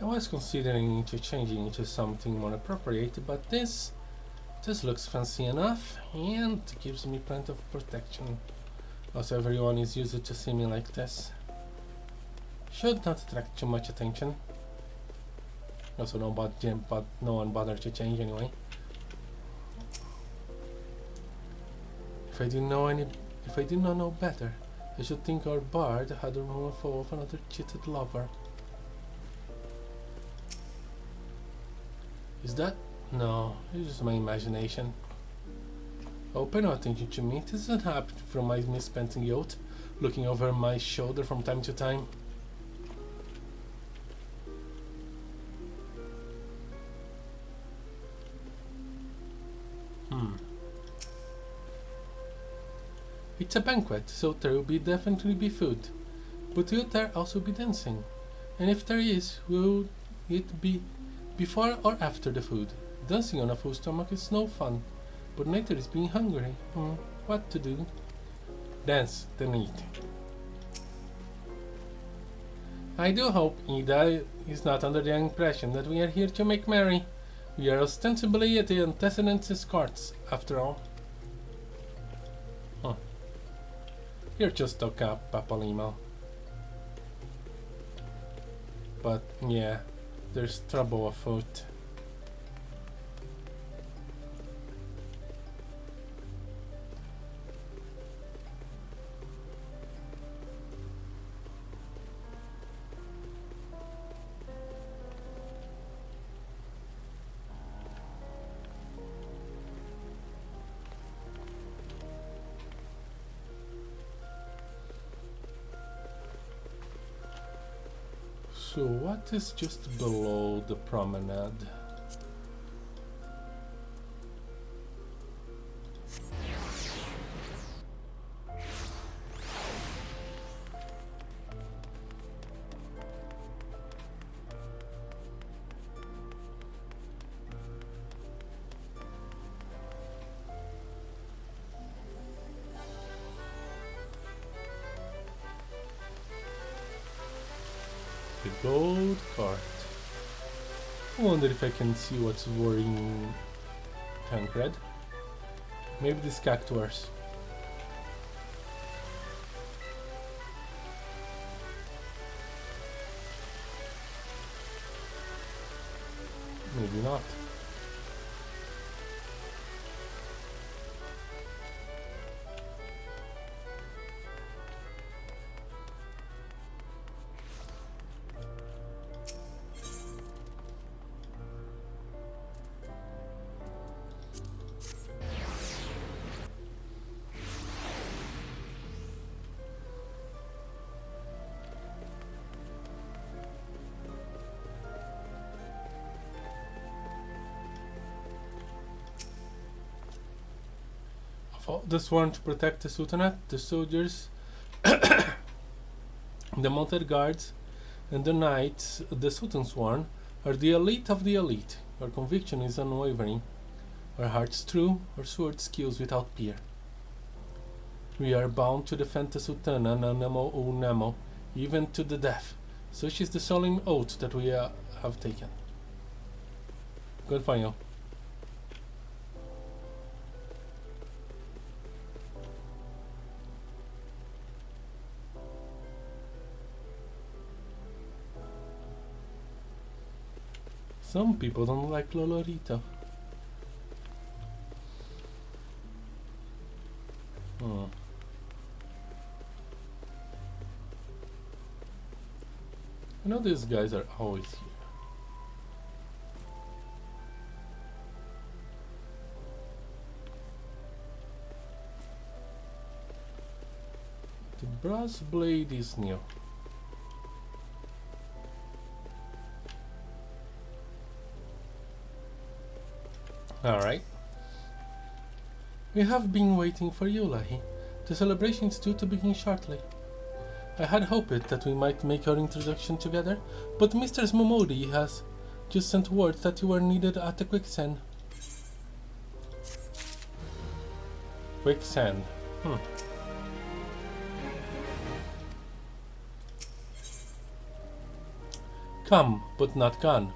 I was considering changing into something more appropriate, but this looks fancy enough and gives me plenty of protection. Also, everyone is used to see me like this. Should not attract too much attention. Also, no one bothered to change anyway. If I did not know better, I should think our bard had a rumor full of another cheated lover. Is that? No, it's just my imagination. Oh, pay no attention to me. This doesn't happen from my misspent youth, looking over my shoulder from time to time. It's a banquet, so there will definitely be food. But will there also be dancing? And if there is, will it be before or after the food? Dancing on a full stomach is no fun, but later is being hungry. What to do? Dance, then eat. I do hope Ida is not under the impression that we are here to make merry. We are ostensibly the antecedents escorts, after all. Huh. You're just stuck up, Papalimo. But yeah, there's trouble afoot. So what is just below the promenade? The gold cart. I wonder if I can see what's worrying Tancred. Maybe these cactuars. Maybe not. The sworn to protect the Sultanate, the soldiers, the mounted guards, and the knights, the Sultan sworn, are the elite of the elite. Our conviction is unwavering, our hearts true, our sword skills without peer. We are bound to defend the Sultana Namo O Namo, even to the death. Such is the solemn oath that we have taken. Good for you. Some people don't like Lolorito. I know these guys are always here. The brass blade is new. Alright. We have been waiting for you, Lahee. The celebration is due to begin shortly. I had hoped that we might make our introduction together, but Mr. Momodi has just sent word that you are needed at the quicksand. Quicksand. Come, but not gone.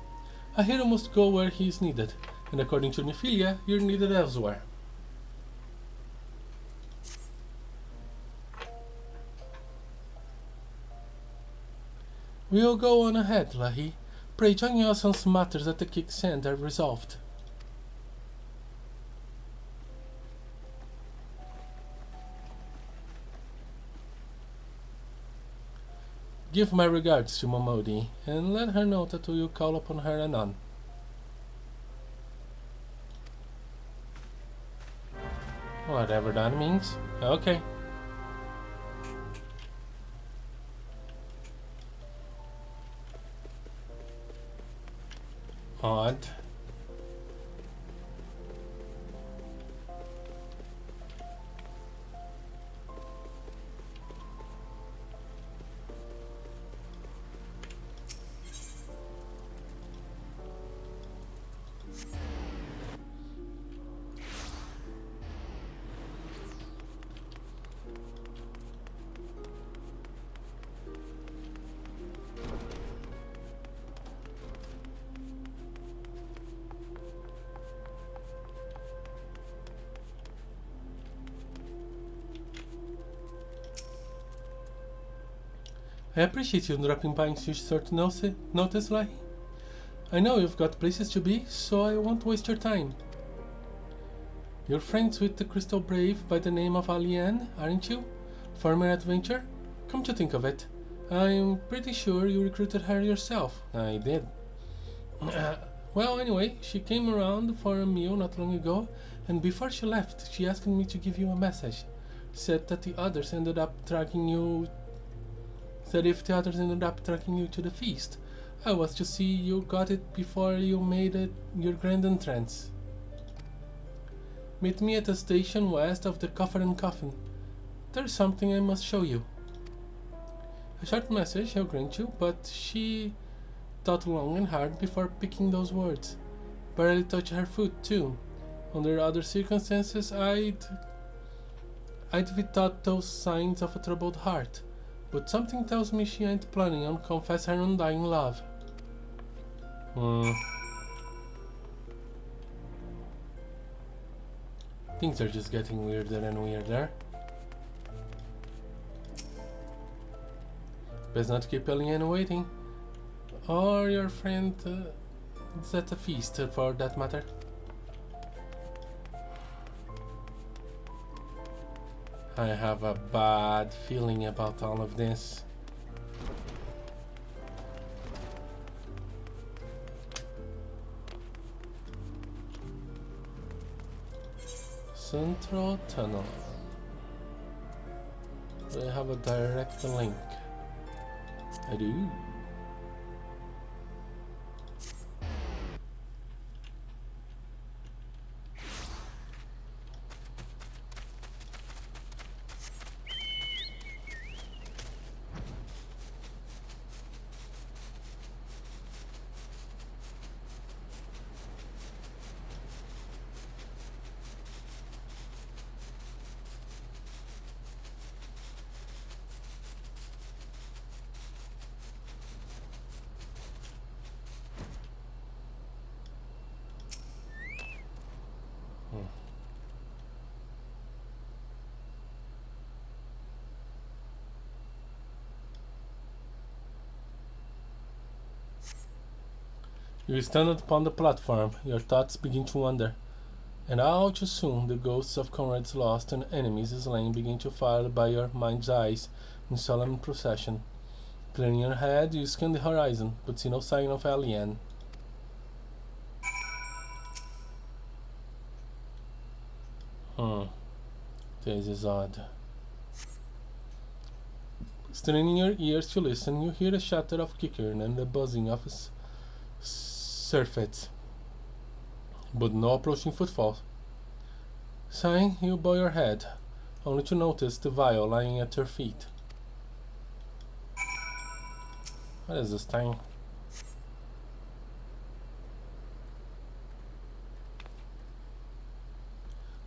A hero must go where he is needed, and according to Nephilia, you're needed elsewhere. We'll go on ahead, Lahee. Pray join us once matters at the quicksand are resolved. Give my regards to Momodi, and let her know that we will call upon her anon. Whatever that means. Okay. Odd. I appreciate you dropping by in such short notice, Lahee. I know you've got places to be, so I won't waste your time. You're friends with the Crystal Brave by the name of Alien, aren't you? Former adventure? Come to think of it, I'm pretty sure you recruited her yourself. I did. Well, anyway, she came around for a meal not long ago, and before she left, she asked me to give you a message. Said that the others ended up tracking you. Said if the others ended up tracking you to the feast, I was to see you got it before you made it your grand entrance. Meet me at the station west of the Coffer and Coffin. There's something I must show you. A short message I'll grant you, but she thought long and hard before picking those words. Barely touched her food too. Under other circumstances, I'd be thought those signs of a troubled heart, but something tells me she ain't planning on confess her undying love. Things are just getting weirder and weirder. Best not keep Alien waiting. Or your friend is at a feast, for that matter. I have a bad feeling about all of this. Central Tunnel. Do I have a direct link? I do. You stand upon the platform, your thoughts begin to wander, and all too soon the ghosts of comrades lost and enemies slain begin to file by your mind's eyes in solemn procession. Clearing your head, you scan the horizon, but see no sign of Alien. This is odd. Straining your ears to listen, you hear the chatter of Kickern and the buzzing of surfeit, but no approaching footfall. Sighing, you bow your head, only to notice the vial lying at your feet. What is this thing?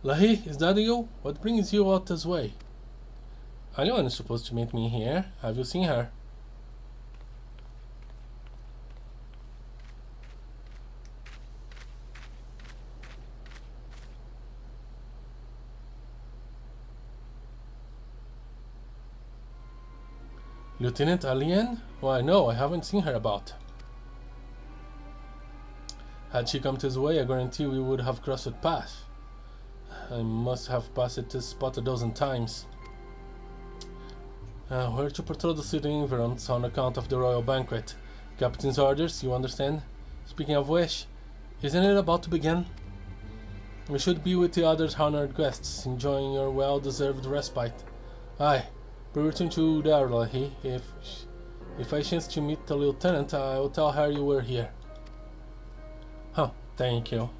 Lahee, is that you? What brings you out this way? Anyone is supposed to meet me here. Have you seen her? Lieutenant Alien? Why no, I haven't seen her about. Had she come this way, I guarantee we would have crossed the path. I must have passed this spot a dozen times. We're to patrol the city environs on account of the royal banquet. Captain's orders, you understand? Speaking of which, isn't it about to begin? We should be with the other honored guests, enjoying your well-deserved respite. Aye, we return to there, Lahee. If I chance to meet the lieutenant, I will tell her you were here. Huh, thank you.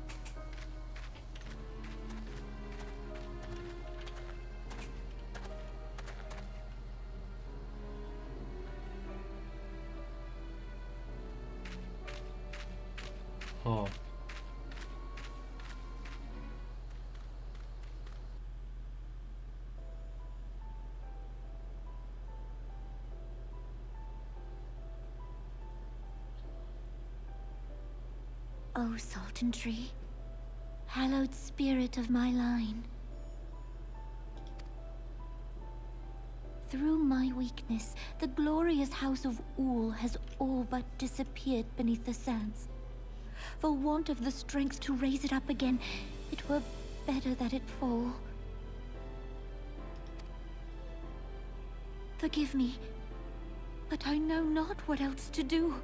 O Sultan Tree, hallowed spirit of my line. Through my weakness, the glorious house of Ul has all but disappeared beneath the sands. For want of the strength to raise it up again, it were better that it fall. Forgive me, but I know not what else to do.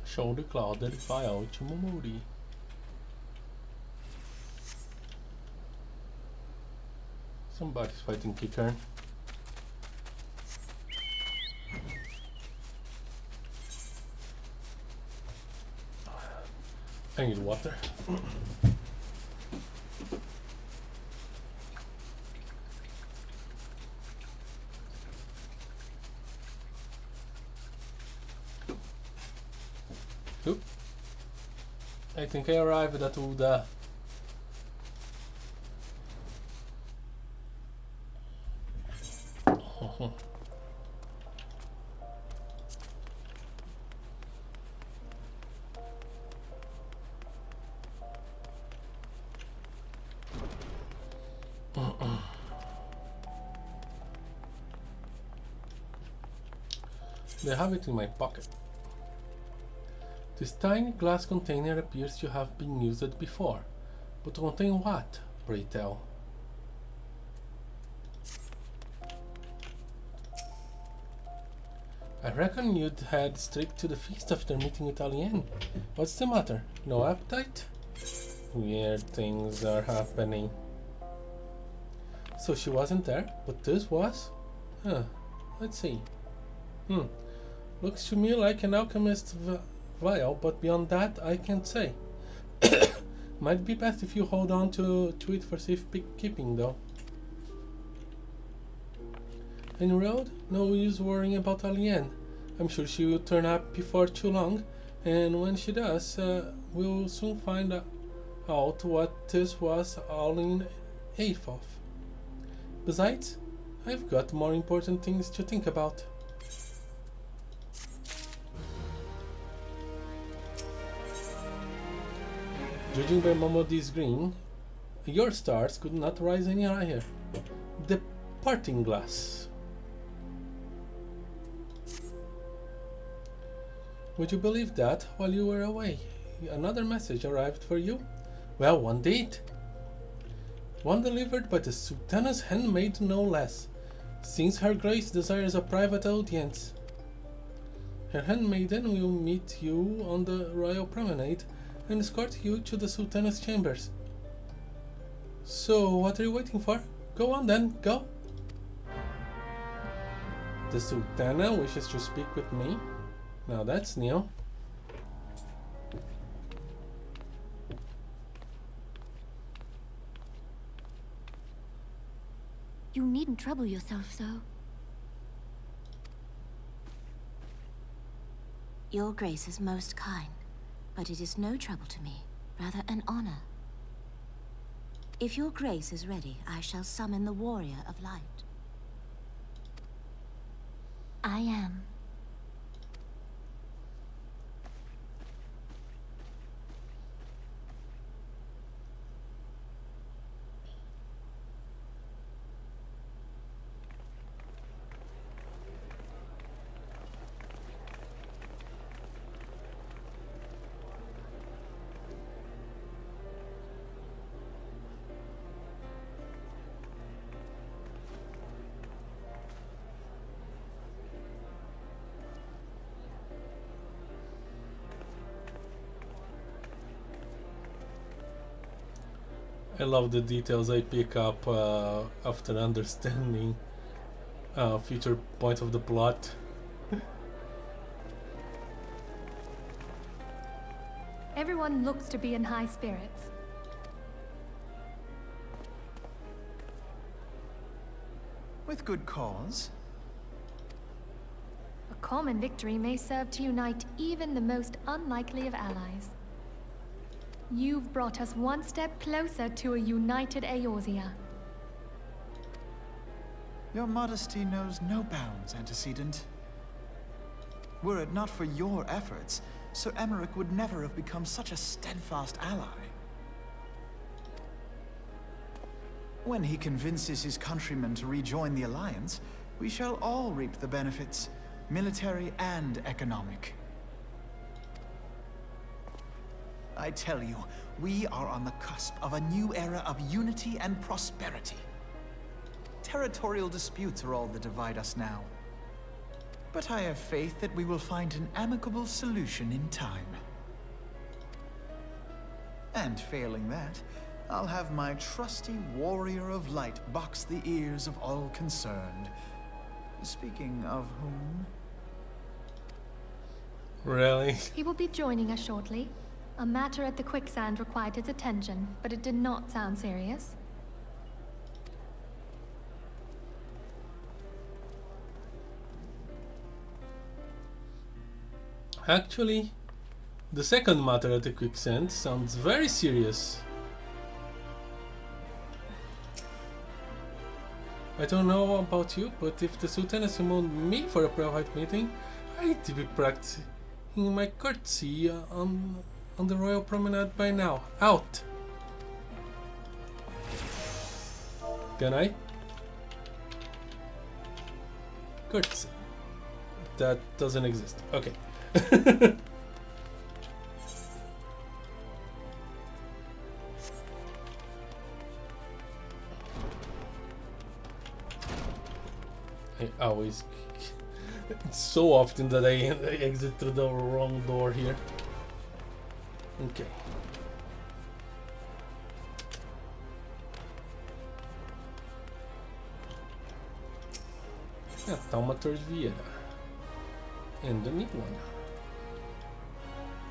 Show the cloud that vai ao último Muri. Somebody's fighting Kicker. I need water. Oop. I think I arrived at Uda. They have it in my pocket. This tiny glass container appears to have been used before. But to contain what, pray tell? I reckon you'd head straight to the feast after meeting with Alien. What's the matter? No appetite? Weird things are happening. So she wasn't there, but this was? Huh, let's see. Looks to me like an alchemist vial, but beyond that I can't say. Might be best if you hold on to it for safekeeping though. En road? No use worrying about Alien. I'm sure she will turn up before too long, and when she does, we'll soon find out what this was all in aid of. Besides, I've got more important things to think about. Judging by Momodi's grin, your stars could not rise any higher. The parting glass. Would you believe that while you were away, another message arrived for you? Well, one did. One delivered by the Sultana's handmaid no less, since her grace desires a private audience. Her handmaiden will meet you on the royal promenade and escort you to the Sultana's chambers. So, what are you waiting for? Go on then, go! The Sultana wishes to speak with me? Now that's new. You needn't trouble yourself so. Your Grace is most kind, but it is no trouble to me, rather an honor. If your Grace is ready, I shall summon the Warrior of Light. I am. I love the details I pick up after understanding future points of the plot. Everyone looks to be in high spirits. With good cause. A common victory may serve to unite even the most unlikely of allies. You've brought us one step closer to a united Eorzea. Your modesty knows no bounds, Antecedent. Were it not for your efforts, Sir Emmerich would never have become such a steadfast ally. When he convinces his countrymen to rejoin the Alliance, we shall all reap the benefits, military and economic. I tell you, we are on the cusp of a new era of unity and prosperity. Territorial disputes are all that divide us now. But I have faith that we will find an amicable solution in time. And failing that, I'll have my trusty Warrior of Light box the ears of all concerned. Speaking of whom... Really? He will be joining us shortly. A matter at the quicksand required his attention, but it did not sound serious. Actually, the second matter at the quicksand sounds very serious. I don't know about you, but if the Sultan has summoned me for a private meeting, I need to be practicing my courtesy on the royal promenade by now. Out! Can I? Courtesy. That doesn't exist. Okay. I always... It's so often that I exit through the wrong door here. Okay. Yeah, Thaumaturge Vieira. And the new one.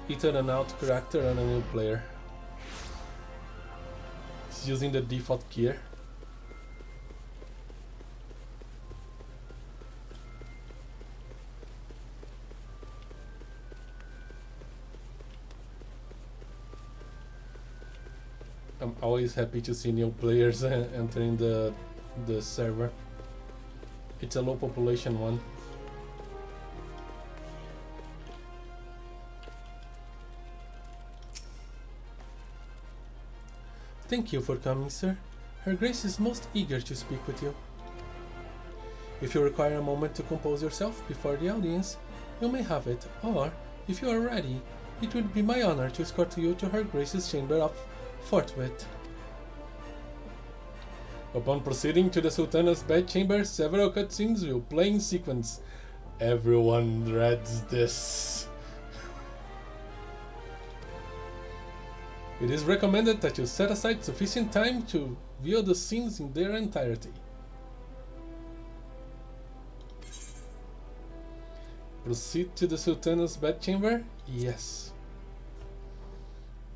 Either an out character and a new player. It's using the default gear. I'm always happy to see new players entering the server. It's a low population one. Thank you for coming, sir. Her Grace is most eager to speak with you. If you require a moment to compose yourself before the audience, you may have it, or, if you are ready, it would be my honor to escort you to Her Grace's chamber of forthwith. Upon proceeding to the Sultana's bedchamber, several cutscenes will play in sequence. Everyone dreads this. It is recommended that you set aside sufficient time to view the scenes in their entirety. Proceed to the Sultana's bedchamber? Yes.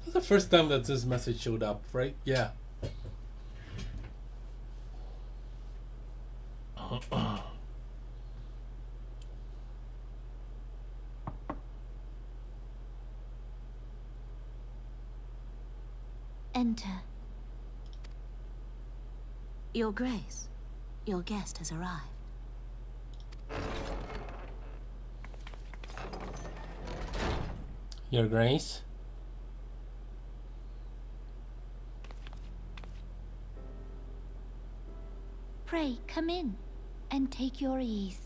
That's the first time that this message showed up, right? Yeah. Enter. Your Grace, your guest has arrived. Your Grace? Pray, come in and take your ease.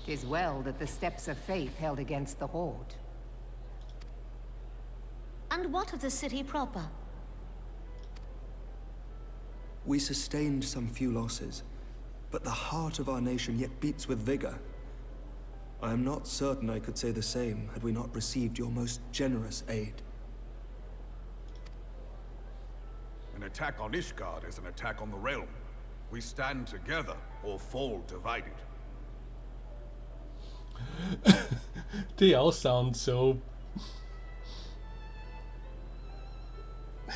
"'Tis well that the steps of faith held against the Horde. And what of the city proper? We sustained some few losses, but the heart of our nation yet beats with vigor. I am not certain I could say the same had we not received your most generous aid. An attack on Ishgard is an attack on the realm. We stand together or fall divided. They all sound so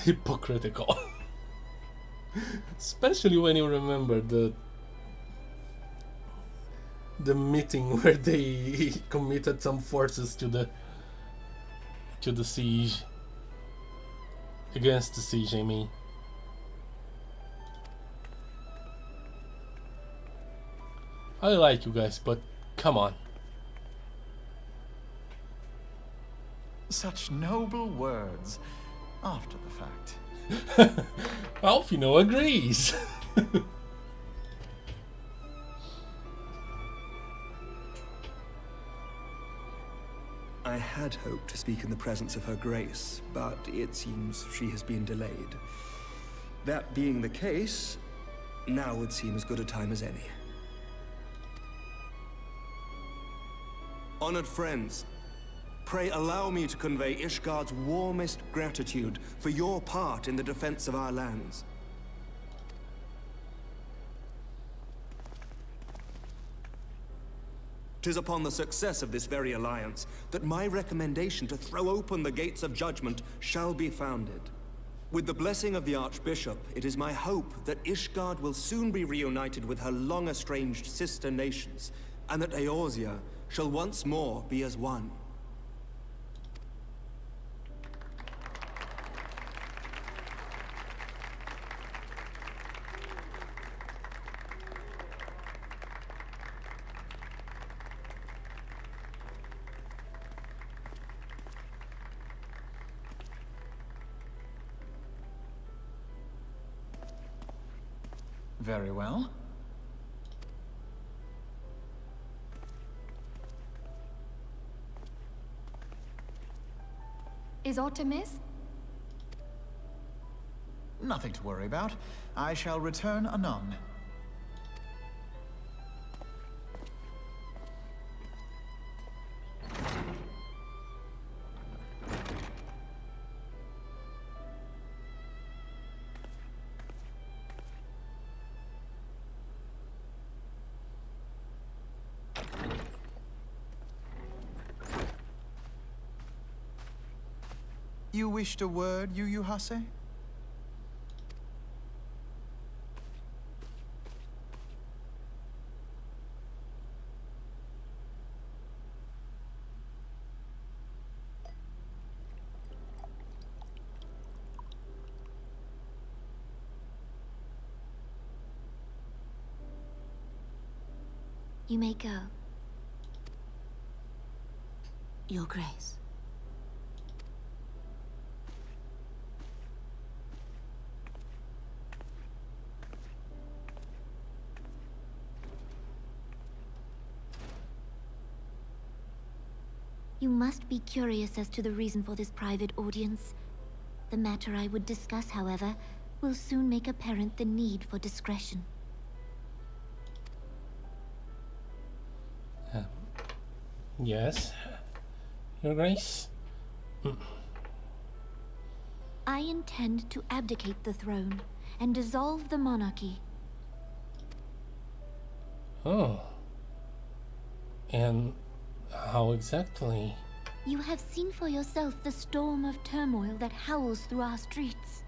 hypocritical. Especially when you remember the meeting where they committed some forces to the siege. Against the siege, I mean. I like you guys, but come on. Such noble words after the fact. Alfino agrees. I had hoped to speak in the presence of Her Grace, but it seems she has been delayed. That being the case, now would seem as good a time as any. Honored friends, pray allow me to convey Ishgard's warmest gratitude for your part in the defense of our lands. Tis upon the success of this very alliance that my recommendation to throw open the gates of judgment shall be founded. With the blessing of the Archbishop, it is my hope that Ishgard will soon be reunited with her long-estranged sister nations, and that Eorzea shall once more be as one. Very well. Is aught amiss? Nothing to worry about. I shall return anon. You wished a word, Yuhase? You may go. Your Grace. You must be curious as to the reason for this private audience. The matter I would discuss, however, will soon make apparent the need for discretion. Yes, Your Grace. I intend to abdicate the throne and dissolve the monarchy. Oh. And how exactly? You have seen for yourself the storm of turmoil that howls through our streets.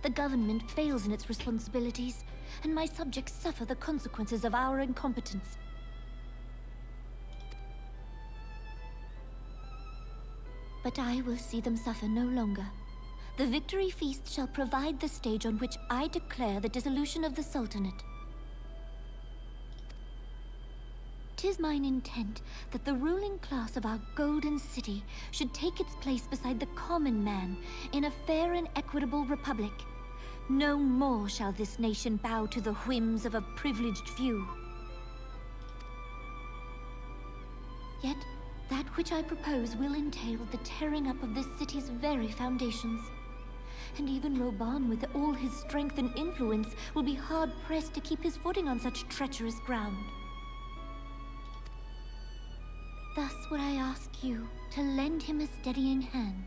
The government fails in its responsibilities, and my subjects suffer the consequences of our incompetence. But I will see them suffer no longer. The victory feast shall provide the stage on which I declare the dissolution of the Sultanate. 'Tis mine intent that the ruling class of our golden city should take its place beside the common man in a fair and equitable republic. No more shall this nation bow to the whims of a privileged few. Yet, that which I propose will entail the tearing up of this city's very foundations. And even Roban, with all his strength and influence, will be hard-pressed to keep his footing on such treacherous ground. Thus would I ask you to lend him a steadying hand.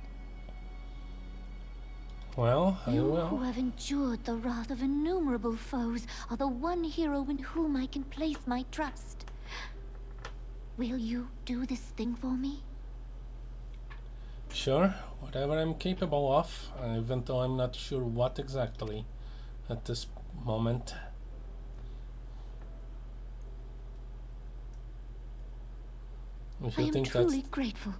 Well, I You will. who have endured the wrath of innumerable foes are the one hero in whom I can place my trust. Will you do this thing for me? Sure, whatever I'm capable of, even though I'm not sure what exactly at this moment. If I you am think truly that's, grateful.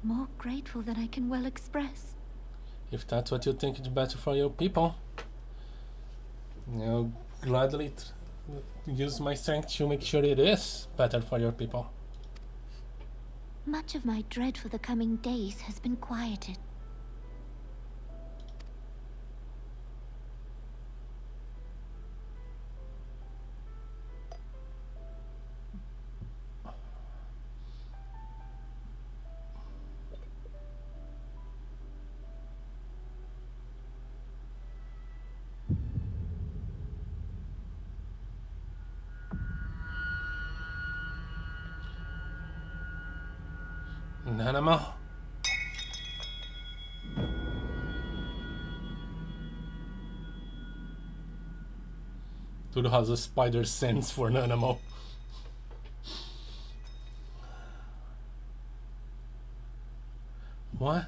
More grateful than I can well express. if that's what you think is better for your people, I'll gladly use my strength to make sure it is better for your people. Much of my dread for the coming days has been quieted. Nanamo. Dude has a spider sense for Nanamo. What?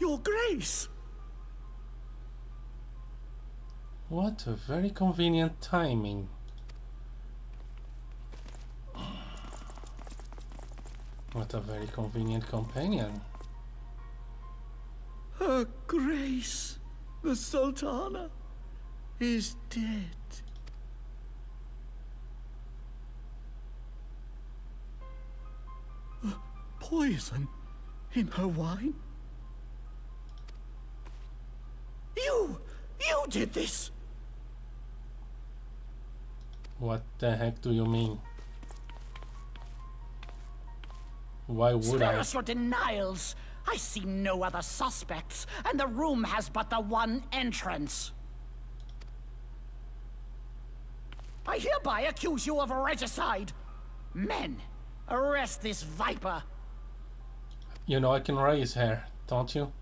Your Grace! What a very convenient timing. What a very convenient companion. Her Grace, the Sultana, is dead. Poison in her wine? You did this! What the heck do you mean? Why would Spare I? us your denials! I see no other suspects, and the room has but the one entrance. I hereby accuse you of regicide. Men, arrest this viper. You know I can raise her, don't you?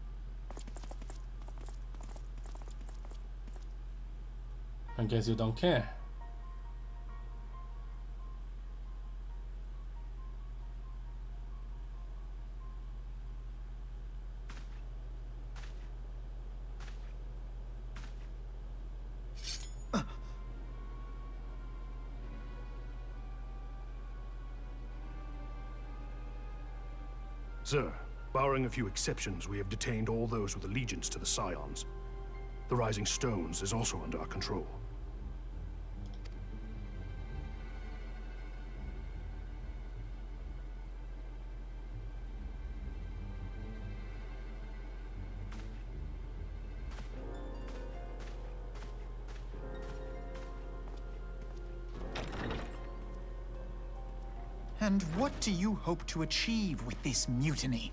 I guess you don't care. Sir, barring a few exceptions, we have detained all those with allegiance to the Scions. The Rising Stones is also under our control. And what do you hope to achieve with this mutiny?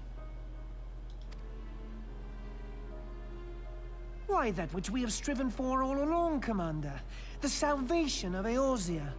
Why, that which we have striven for all along, Commander. The salvation of Eorzea.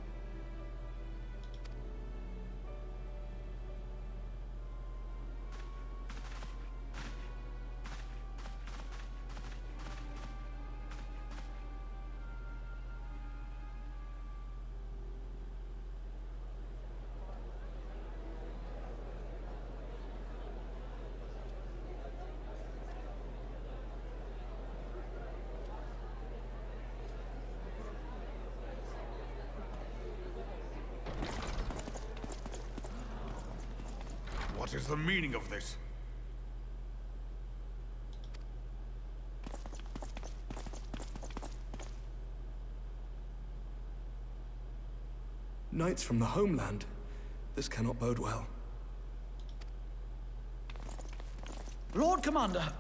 What is the meaning of this? Knights from the homeland. This cannot bode well. Lord Commander,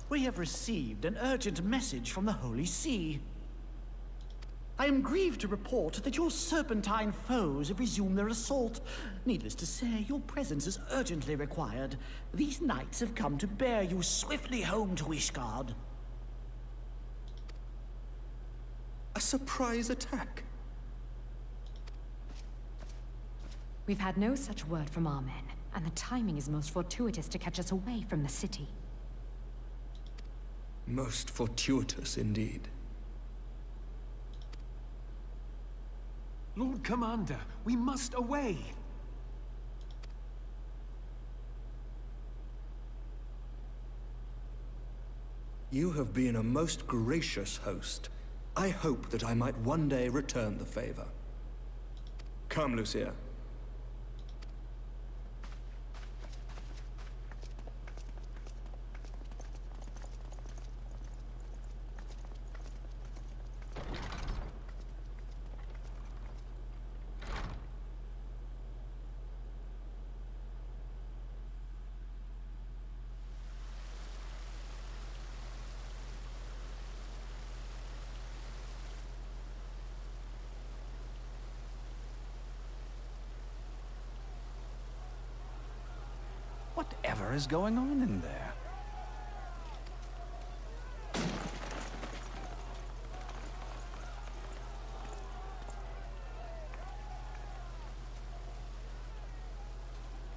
we have received an urgent message from the Holy See. I am grieved to report that your serpentine foes have resumed their assault. Needless to say, your presence is urgently required. These knights have come to bear you swiftly home to Ishgard. A surprise attack? We've had no such word from our men, and the timing is most fortuitous to catch us away from the city. Most fortuitous indeed. Lord Commander, we must away! You have been a most gracious host. I hope that I might one day return the favor. Come, Lucia. Whatever is going on in there?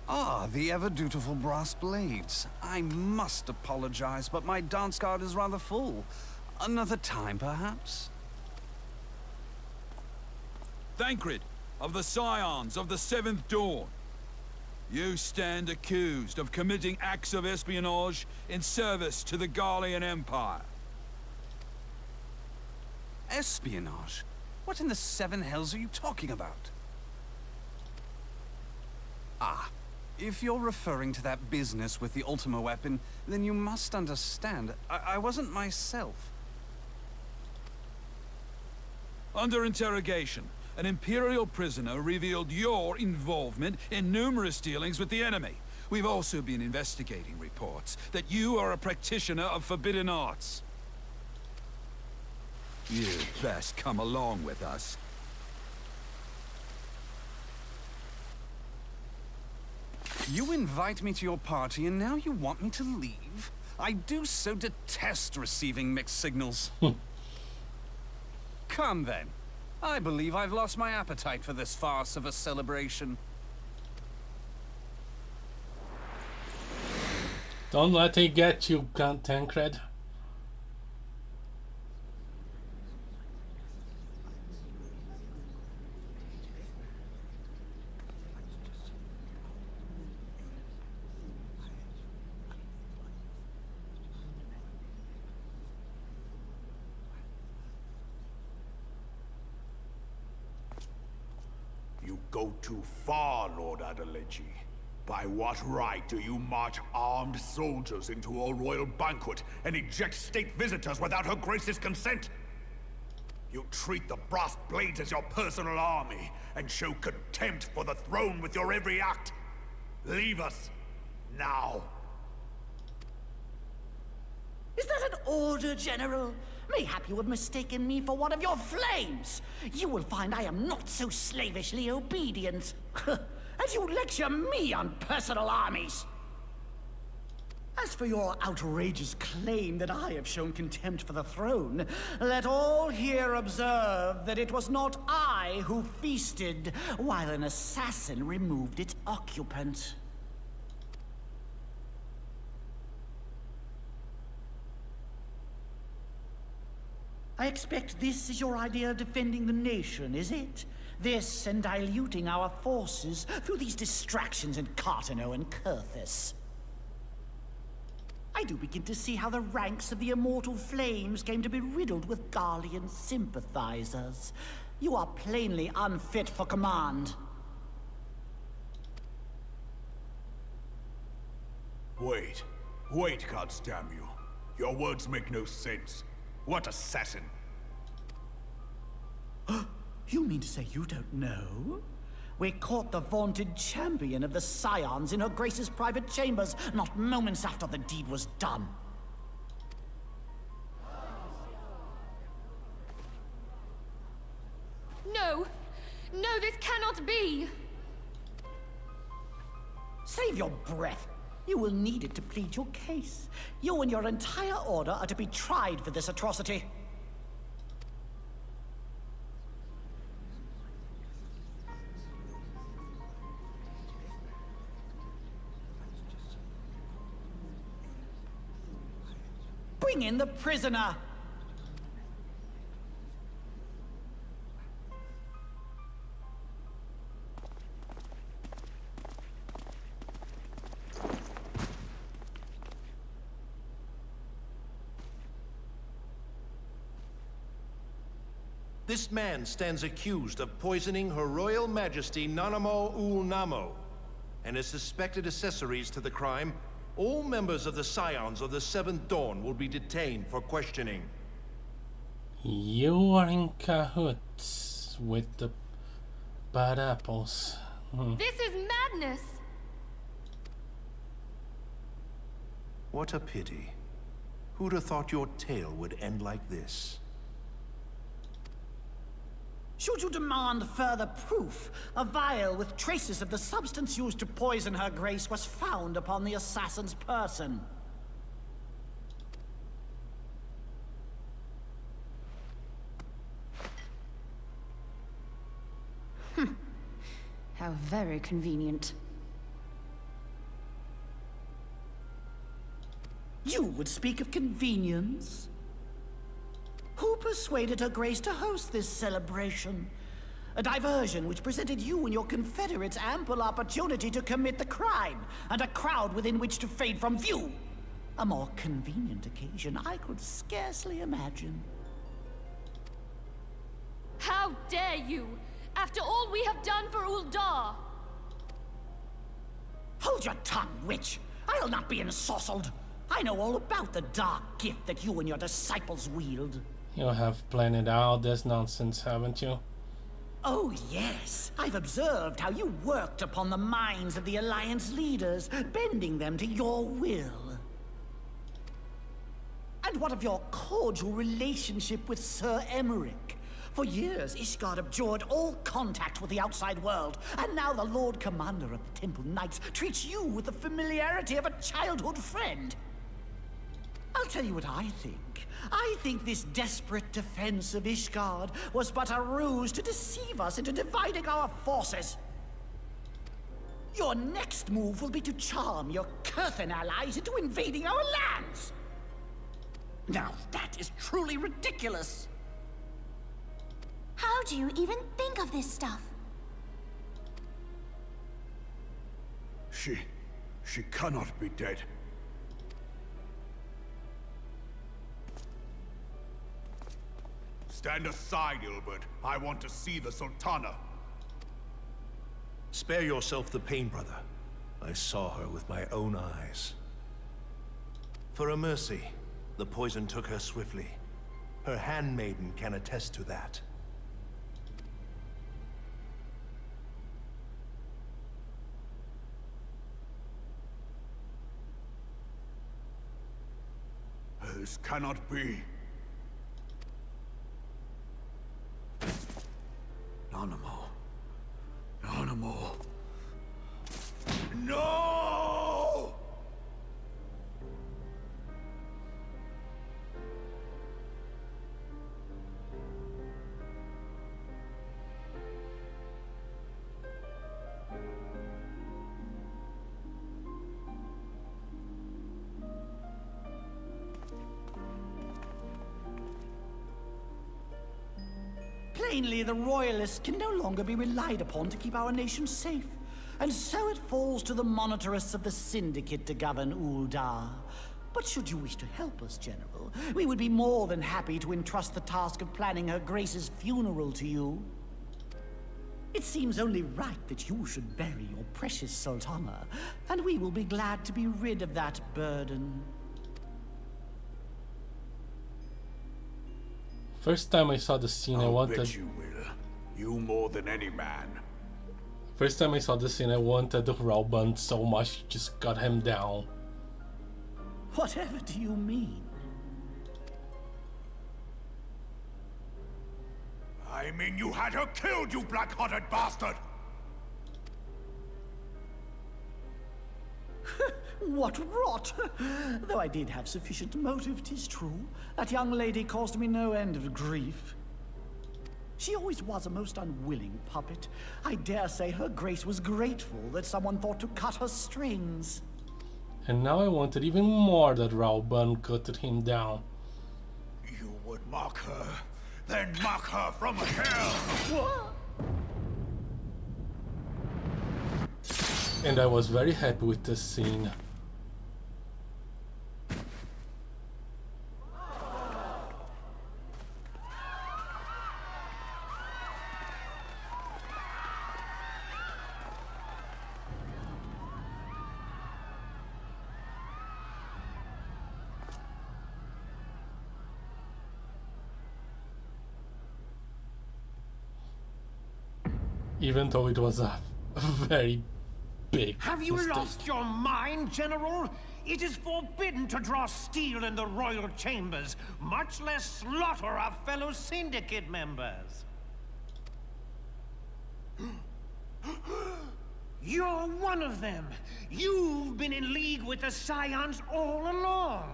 Ah, the ever-dutiful brass blades. I must apologize, but my dance card is rather full. Another time, perhaps? Thancred, of the Scions of the Seventh Dawn. You stand accused of committing acts of espionage in service to the Garlean Empire. Espionage? What in the seven hells are you talking about? Ah, if you're referring to that business with the Ultima weapon, then you must understand, I wasn't myself. Under interrogation, an Imperial prisoner revealed your involvement in numerous dealings with the enemy. We've also been investigating reports that you are a practitioner of forbidden arts. You'd best come along with us. You invite me to your party and now you want me to leave? I do so detest receiving mixed signals. Come then. I believe I've lost my appetite for this farce of a celebration. Don't let it get you, Tancred. You go too far, Lord Adeleji. By what right do you march armed soldiers into a royal banquet and eject state visitors without her grace's consent? You treat the brass blades as your personal army and show contempt for the throne with your every act. Leave us, now. Is that an order, General? Mayhap you have mistaken me for one of your flames. You will find I am not so slavishly obedient. As you lecture me on personal armies. As for your outrageous claim that I have shown contempt for the throne, let all here observe that it was not I who feasted while an assassin removed its occupant. I expect this is your idea of defending the nation, is it? This and diluting our forces through these distractions in Cartano and Kurthis. I do begin to see how the ranks of the Immortal Flames came to be riddled with Garlean sympathizers. You are plainly unfit for command. Wait, goddamn you. Your words make no sense. What assassin? You mean to say you don't know? We caught the vaunted champion of the Scions in her Grace's private chambers, not moments after the deed was done. No, this cannot be! Save your breath. You will need it to plead your case. You and your entire order are to be tried for this atrocity. Bring in the prisoner! This man stands accused of poisoning Her Royal Majesty Nanamo Ul Namo, and as suspected accessories to the crime, all members of the Scions of the Seventh Dawn will be detained for questioning. You are in cahoots with the bad apples. This is madness! What a pity. Who'd have thought your tale would end like this? Should you demand further proof, a vial with traces of the substance used to poison Her Grace was found upon the assassin's person. How very convenient. You would speak of convenience? Who persuaded Her Grace to host this celebration? A diversion which presented you and your confederates ample opportunity to commit the crime, and a crowd within which to fade from view. A more convenient occasion I could scarcely imagine. How dare you! After all we have done for Uldar! Hold your tongue, witch! I'll not be ensorcelled! I know all about the dark gift that you and your disciples wield. You have planned out this nonsense, haven't you? Oh yes, I've observed how you worked upon the minds of the Alliance leaders, bending them to your will. And what of your cordial relationship with Sir Emmerich? For years, Ishgard abjured all contact with the outside world, and now the Lord Commander of the Temple Knights treats you with the familiarity of a childhood friend. I'll tell you what I think. I think this desperate defense of Ishgard was but a ruse to deceive us into dividing our forces. Your next move will be to charm your Kurthan allies into invading our lands. Now that is truly ridiculous. How do you even think of this stuff? She cannot be dead. Stand aside, Ilbert. I want to see the Sultana. Spare yourself the pain, brother. I saw her with my own eyes. For a mercy, the poison took her swiftly. Her handmaiden can attest to that. This cannot be. Nanamo. Nanamo. No! Plainly, the Royalists can no longer be relied upon to keep our nation safe. And so it falls to the monitorists of the Syndicate to govern Uldar. But should you wish to help us, General, we would be more than happy to entrust the task of planning Her Grace's funeral to you. It seems only right that you should bury your precious Sultana, and we will be glad to be rid of that burden. First time I saw the scene, I wanted. Bet you will. You more than any man. First time I saw the scene, I wanted Rauban so much, just got him down. Whatever do you mean? I I mean you had her killed, you black-hearted bastard! What rot! Though I did have sufficient motive, 'tis true. That young lady caused me no end of grief. She always was a most unwilling puppet. I dare say her grace was grateful that someone thought to cut her strings. And now I wanted even more that Realm cut him down. You would mock her, then mock her from hell! What? And I was very happy with this scene. Even though it was a very big Have you mistake. lost your mind, General? It is forbidden to draw steel in the royal chambers, much less slaughter our fellow syndicate members. You're one of them. You've been in league with the Scions all along.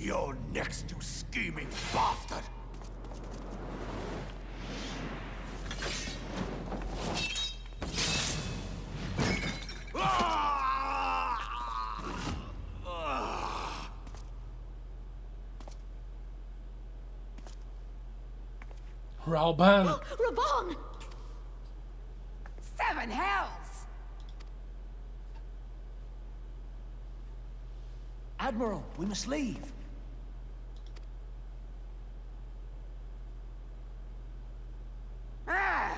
You're next, you scheming bastard! Realm! Reborn! Seven hells! Admiral, we must leave. Ah!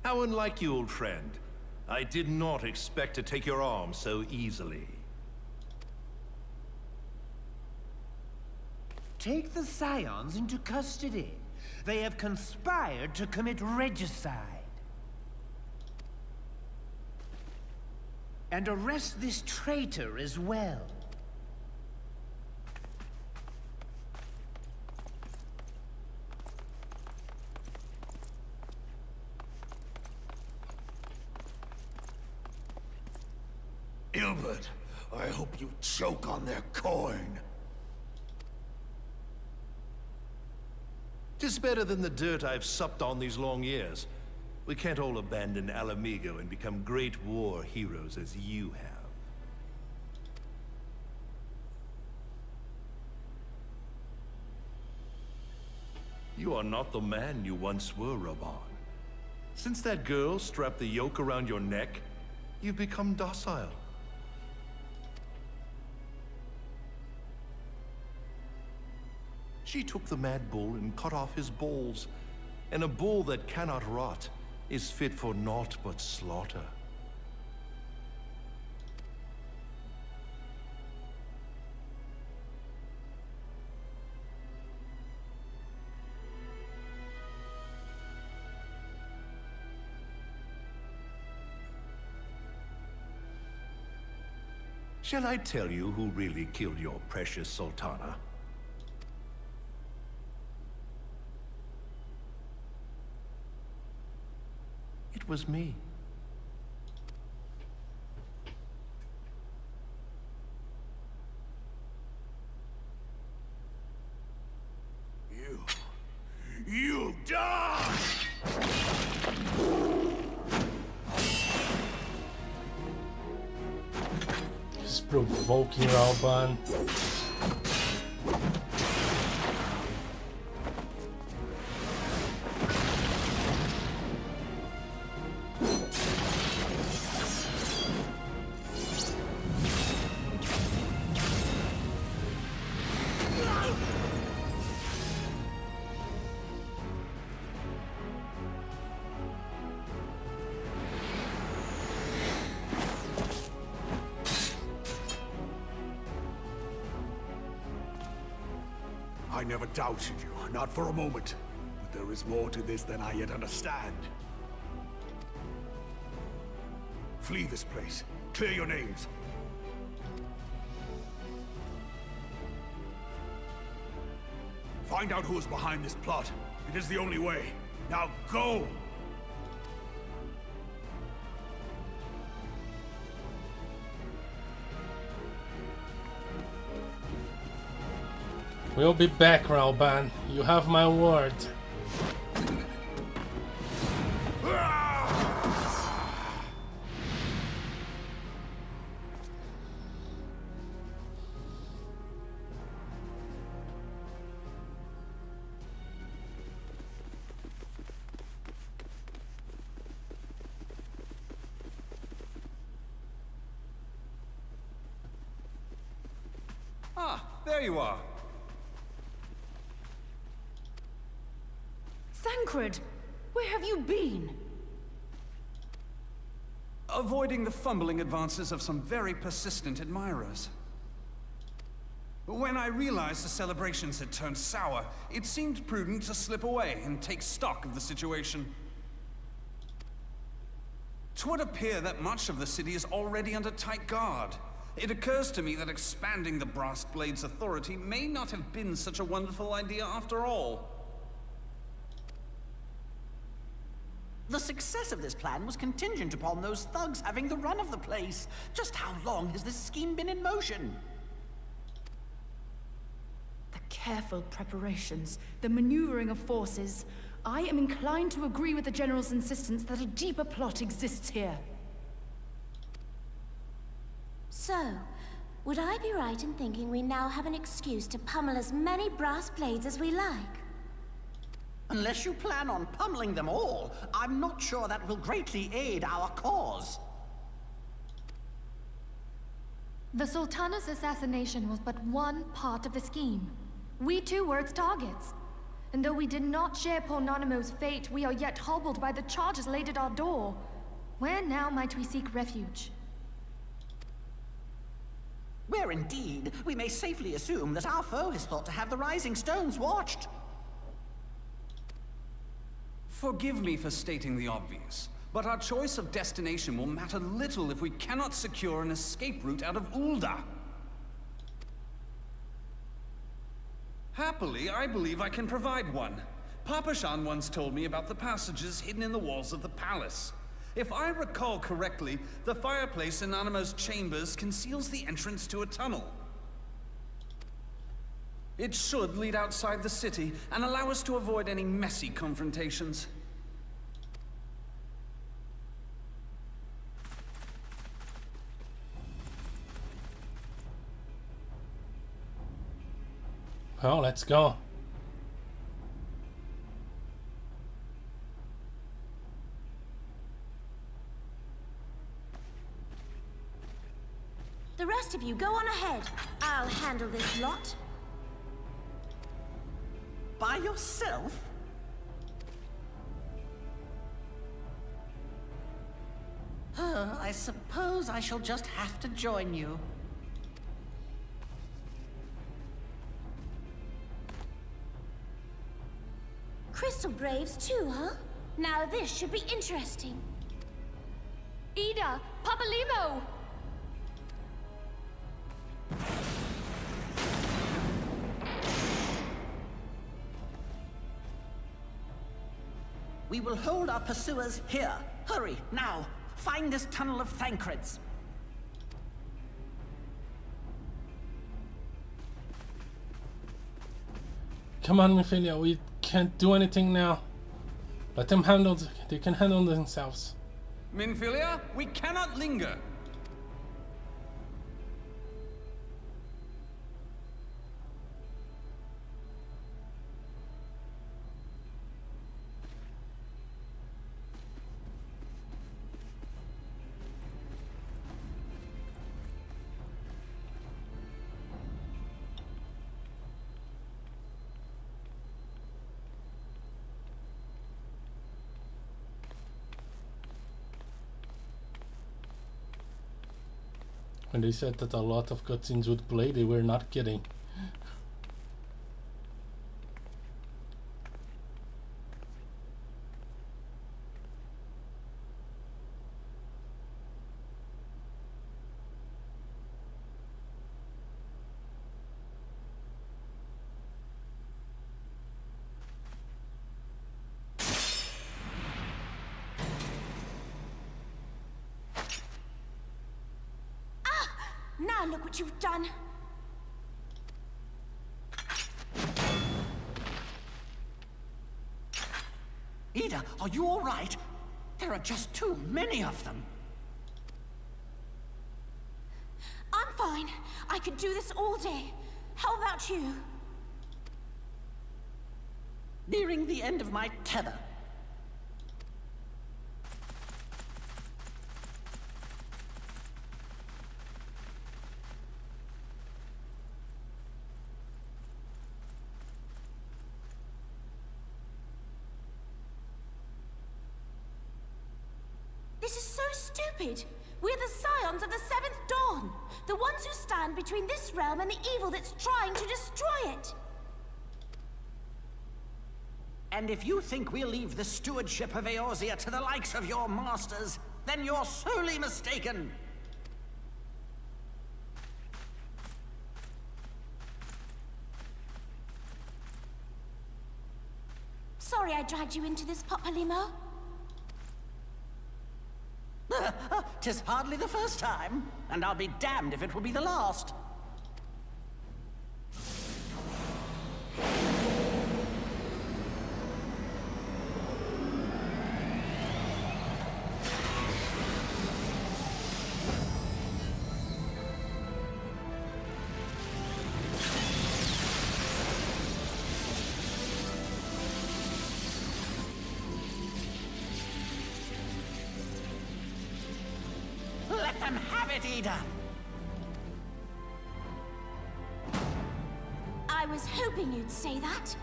How unlike you, old friend. I did not expect to take your arm so easily. Take the Scions into custody. They have conspired to commit regicide. And arrest this traitor as well. Ilbert, I hope you choke on their coin. 'Tis better than the dirt I've supped on these long years. We can't all abandon Alamigo and become great war heroes as you have. You are not the man you once were, Reborn. Since that girl strapped the yoke around your neck, you've become docile. She took the mad bull and cut off his balls, and a bull that cannot rot is fit for naught but slaughter. Shall I tell you who really killed your precious Sultana? It was me. You die! He's provoking Realm. never doubted you, not for a moment. But there is more to this than I yet understand. Flee this place. Clear your names. Find out who is behind this plot. It is the only way. Now go! We'll be back, Ralban. You have my word. Ah, there you are. Thancred, where have you been? Avoiding the fumbling advances of some very persistent admirers. When I realized the celebrations had turned sour, it seemed prudent to slip away and take stock of the situation. 'Twould appear that much of the city is already under tight guard. It occurs to me that expanding the Brass Blade's authority may not have been such a wonderful idea after all. The success of this plan was contingent upon those thugs having the run of the place. Just how long has this scheme been in motion? The careful preparations, the maneuvering of forces. I am inclined to agree with the General's insistence that a deeper plot exists here. So, would I be right in thinking we now have an excuse to pummel as many brass blades as we like? Unless you plan on pummeling them all, I'm not sure that will greatly aid our cause. The Sultana's assassination was but one part of the scheme. We too were its targets. And though we did not share poor Nanamo's fate, we are yet hobbled by the charges laid at our door. Where now might we seek refuge? Where indeed, we may safely assume that our foe has thought to have the Rising Stones watched. Forgive me for stating the obvious, but our choice of destination will matter little if we cannot secure an escape route out of Ul'dah. Happily, I believe I can provide one. Papa Shan once told me about the passages hidden in the walls of the palace. If I recall correctly, the fireplace in Nanamo's chambers conceals the entrance to a tunnel. It should lead outside the city and allow us to avoid any messy confrontations. Well, let's go. The rest of you go on ahead. I'll handle this lot. By yourself? I suppose I shall just have to join you. Crystal Braves too, huh? Now this should be interesting. Ida! Papalimo! We will hold our pursuers here. Hurry, now! Find this tunnel of Thancred's. Come on, Ophelia, we can't do anything now. Let them handle, they can handle themselves. Minfilia, we cannot linger. When they said that a lot of cutscenes would play, they were not kidding. Now look what you've done. Ida, are you all right? There are just too many of them. I'm fine. I could do this all day. How about you? Nearing the end of my tether. This is so stupid. We're the scions of the Seventh Dawn. The ones who stand between this realm and the evil that's trying to destroy it. And if you think we'll leave the stewardship of Eorzea to the likes of your masters, then you're sorely mistaken. Sorry I dragged you into this, Papalymo. 'Tis hardly the first time, and I'll be damned if it will be the last. Let them have it, Ida! I was hoping you'd say that.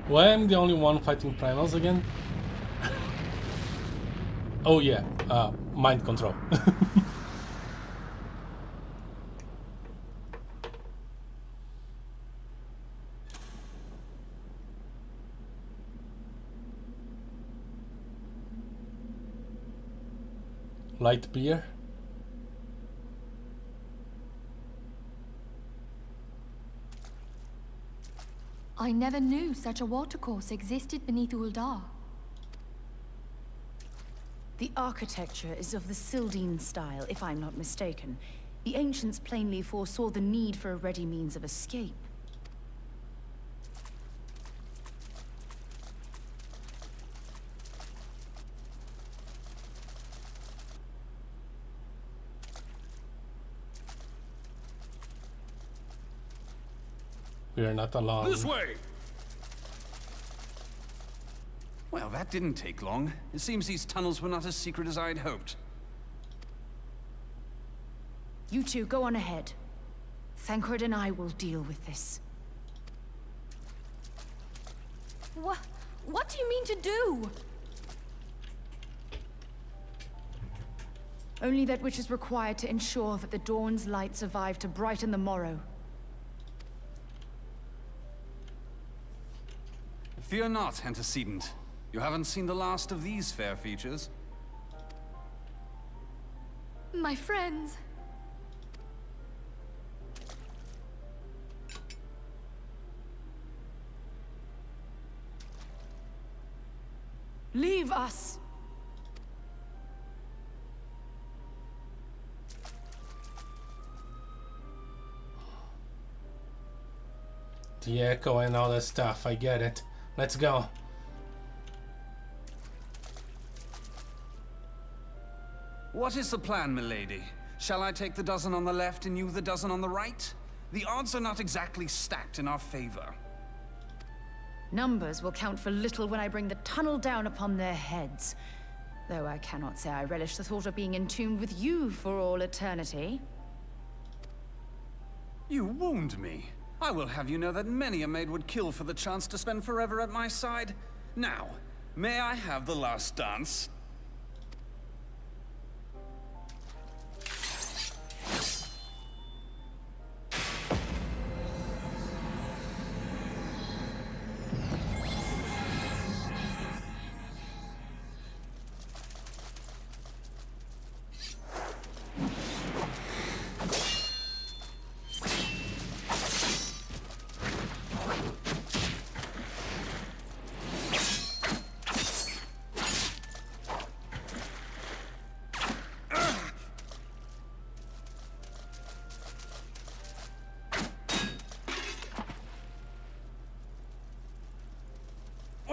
Why am I the only one fighting primals again? Oh yeah, mind control. Light beer. I never knew such a watercourse existed beneath Uldar. The architecture is of the Sildine style, if I'm not mistaken. The ancients plainly foresaw the need for a ready means of escape. We are not alone. This way! Well, that didn't take long. It seems these tunnels were not as secret as I'd hoped. You two go on ahead. Thancred and I will deal with this. What do you mean to do? Only that which is required to ensure that the dawn's light survive to brighten the morrow. Fear not, antecedent. You haven't seen the last of these fair features. My friends. Leave us! The echo and all that stuff, I get it. Let's go. What is the plan, milady? Shall I take the dozen on the left and you the dozen on the right? The odds are not exactly stacked in our favor. Numbers will count for little when I bring the tunnel down upon their heads. Though I cannot say I relish the thought of being entombed with you for all eternity. You wound me. I will have you know that many a maid would kill for the chance to spend forever at my side. Now, may I have the last dance?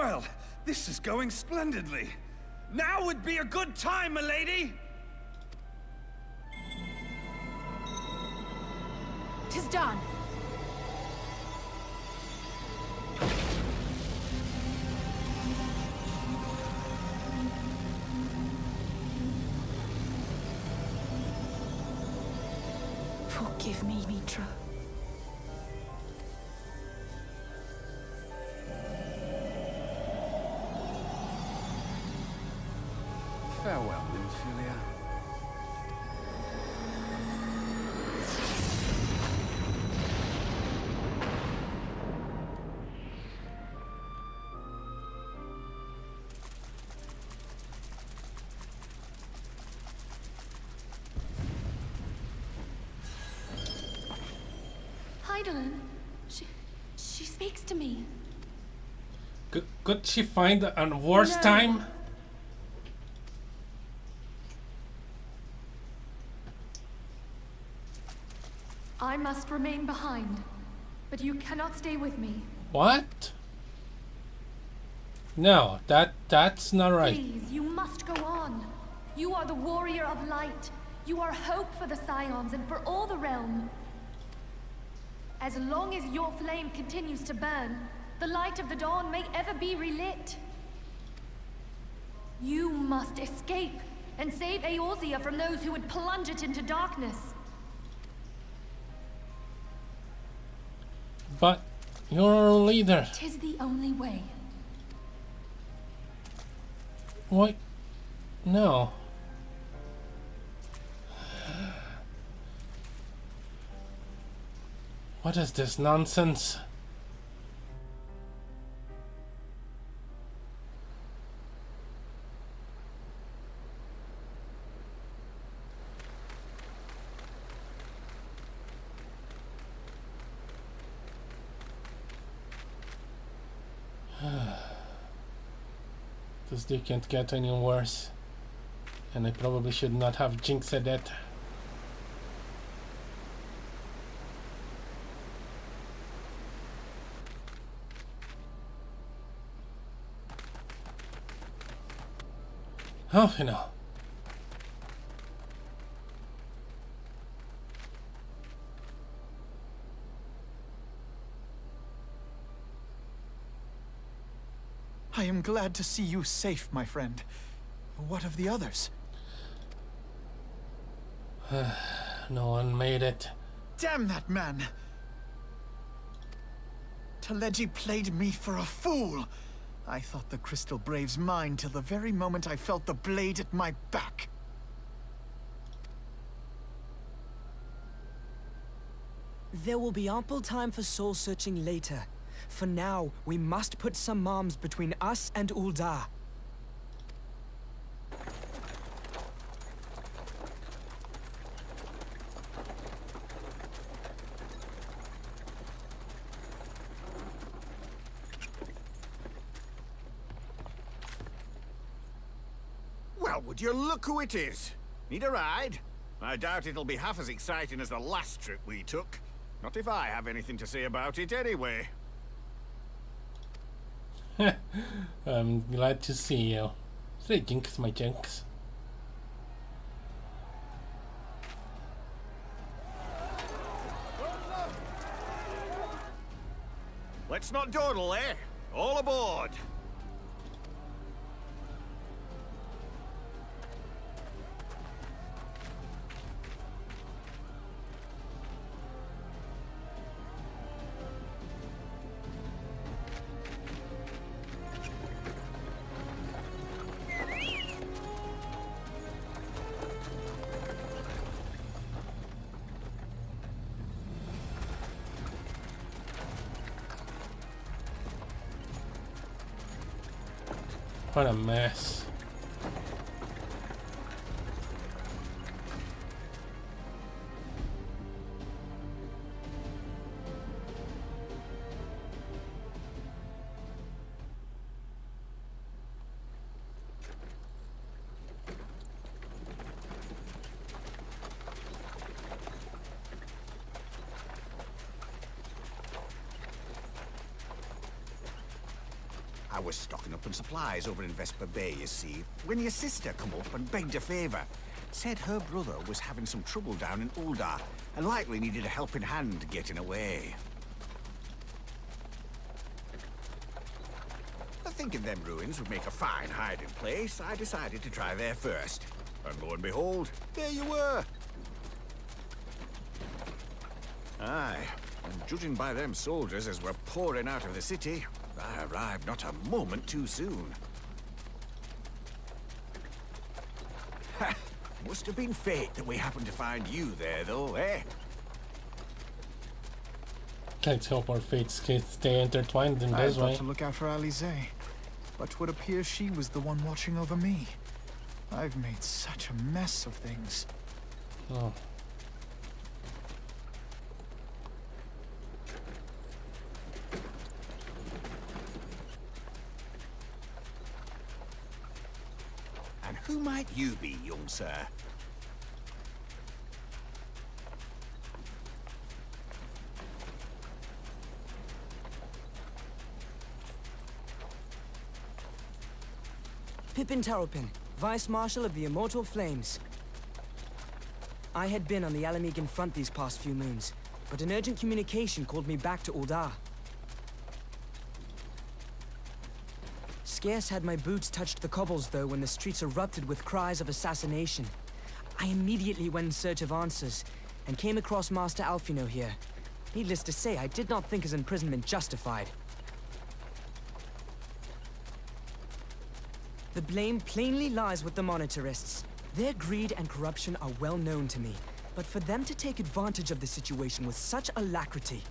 Well, this is going splendidly. Now would be a good time, milady! 'Tis done. Forgive me, Mitra. Farewell, Nymphelia. Heidelin, she speaks to me. Could she find a worse No. time? I must remain behind, but you cannot stay with me. What? No, that's not right. Please, you must go on. You are the warrior of light. You are hope for the Scions and for all the realm. As long as your flame continues to burn, the light of the dawn may ever be relit. You must escape and save Eorzea from those who would plunge it into darkness. But you're our leader. 'Tis the only way. What? No. What is this nonsense? This day can't get any worse. And I probably should not have jinxed it. Oh, you know. I am glad to see you safe, my friend. What of the others? No one made it. Damn that man! Teleji played me for a fool! I thought the Crystal Brave's mine till the very moment I felt the blade at my back. There will be ample time for soul-searching later. For now, we must put some arms between us and Ul'dah. Well, would you look who it is? Need a ride? I doubt it'll be half as exciting as the last trip we took. Not if I have anything to say about it anyway. I'm glad to see you. Say jinx, my jinx. Let's not dawdle, eh? All aboard! What a mess. I was stocking up on supplies over in Vesper Bay, you see, when your sister come up and begged a favor. Said her brother was having some trouble down in Ul'dah, and likely needed a helping hand getting away. Thinking them ruins would make a fine hiding place, I decided to try there first. And lo and behold, there you were! Aye, and judging by them soldiers as were pouring out of the city, I arrived not a moment too soon. Ha! Must have been fate that we happened to find you there, though, eh? Let's hope our fates can stay intertwined in this I way. thought to look out for Eorzea, but would appear she was the one watching over me. I've made such a mess of things. Oh. And who might you be, young sir? Pippin Taropin, Vice Marshal of the Immortal Flames. I had been on the Alamegan front these past few moons, but an urgent communication called me back to Ul'dah. Scarce had my boots touched the cobbles, though, when the streets erupted with cries of assassination. I immediately went in search of answers, and came across Master Alphino here. Needless to say, I did not think his imprisonment justified. The blame plainly lies with the Monetarists. Their greed and corruption are well known to me, but for them to take advantage of the situation with such alacrity...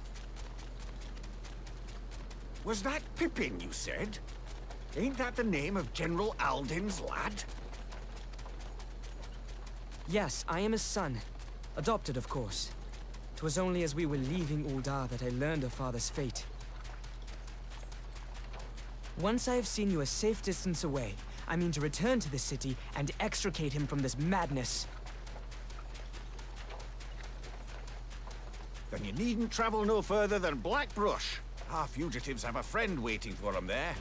Was that Pippin, you said? Ain't that the name of General Alden's lad? Yes, I am his son. Adopted, of course. 'Twas only as we were leaving Ul'dah that I learned of father's fate. Once I have seen you a safe distance away, I mean to return to the city and extricate him from this madness. Then you needn't travel no further than Blackbrush. Our fugitives have a friend waiting for them there.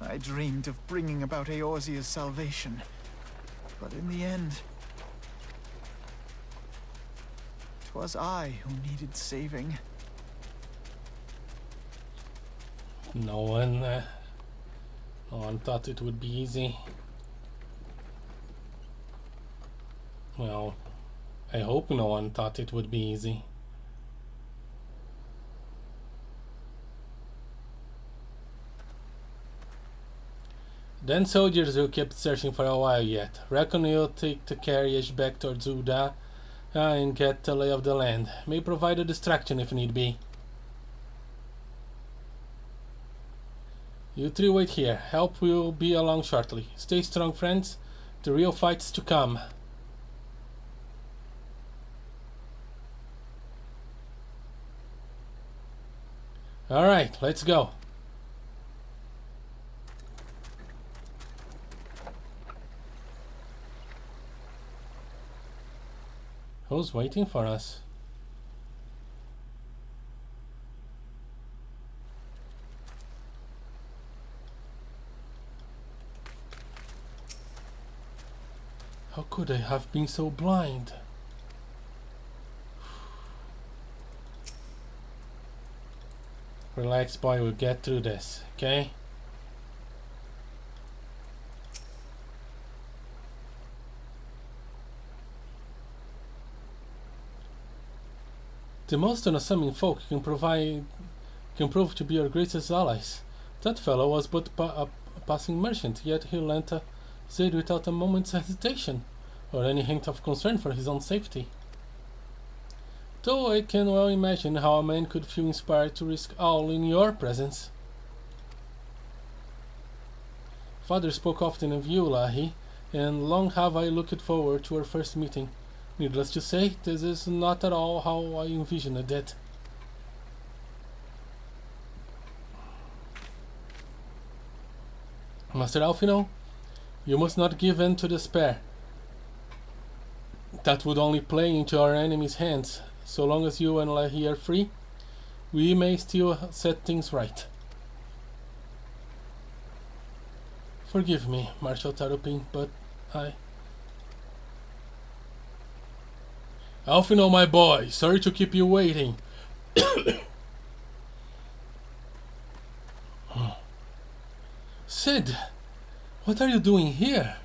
I dreamed of bringing about Eorzea's salvation, but in the end, 'twas I who needed saving. No one thought it would be easy. Well, I hope no one thought it would be easy. Then soldiers who kept searching for a while yet. Reckon you'll take the carriage back towards Ul'dah and get the lay of the land. May provide a distraction if need be. You three wait here. Help will be along shortly. Stay strong, friends. The real fight's to come. Alright, let's go. Who's waiting for us? How could I have been so blind? Relax, boy, we'll get through this, okay? The most unassuming folk can prove to be your greatest allies. That fellow was but a passing merchant, yet he lent his aid without a moment's hesitation, or any hint of concern for his own safety. Though I can well imagine how a man could feel inspired to risk all in your presence. Father spoke often of you, Lahee, and long have I looked forward to our first meeting. Needless to say, this is not at all how I envisioned it. Master Alphino, you must not give in to despair. That would only play into our enemy's hands. So long as you and Lahee are free, we may still set things right. Forgive me, Marshal Tarupin, but Alphino, my boy, sorry to keep you waiting. Sid, what are you doing here?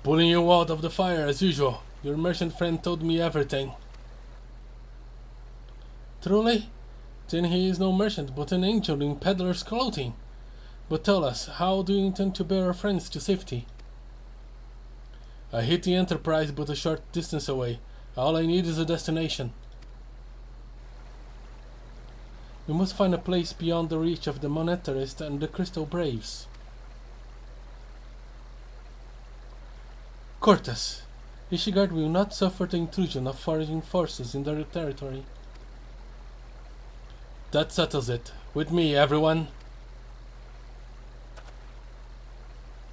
Pulling you out of the fire as usual. Your merchant friend told me everything. Truly? Then he is no merchant, but an angel in peddler's clothing. But tell us, how do you intend to bear our friends to safety? I hit the Enterprise but a short distance away. All I need is a destination. We must find a place beyond the reach of the Monetarist and the Crystal Braves. Cortes, Ishigard will not suffer the intrusion of foreign forces in their territory. That settles it. With me, everyone.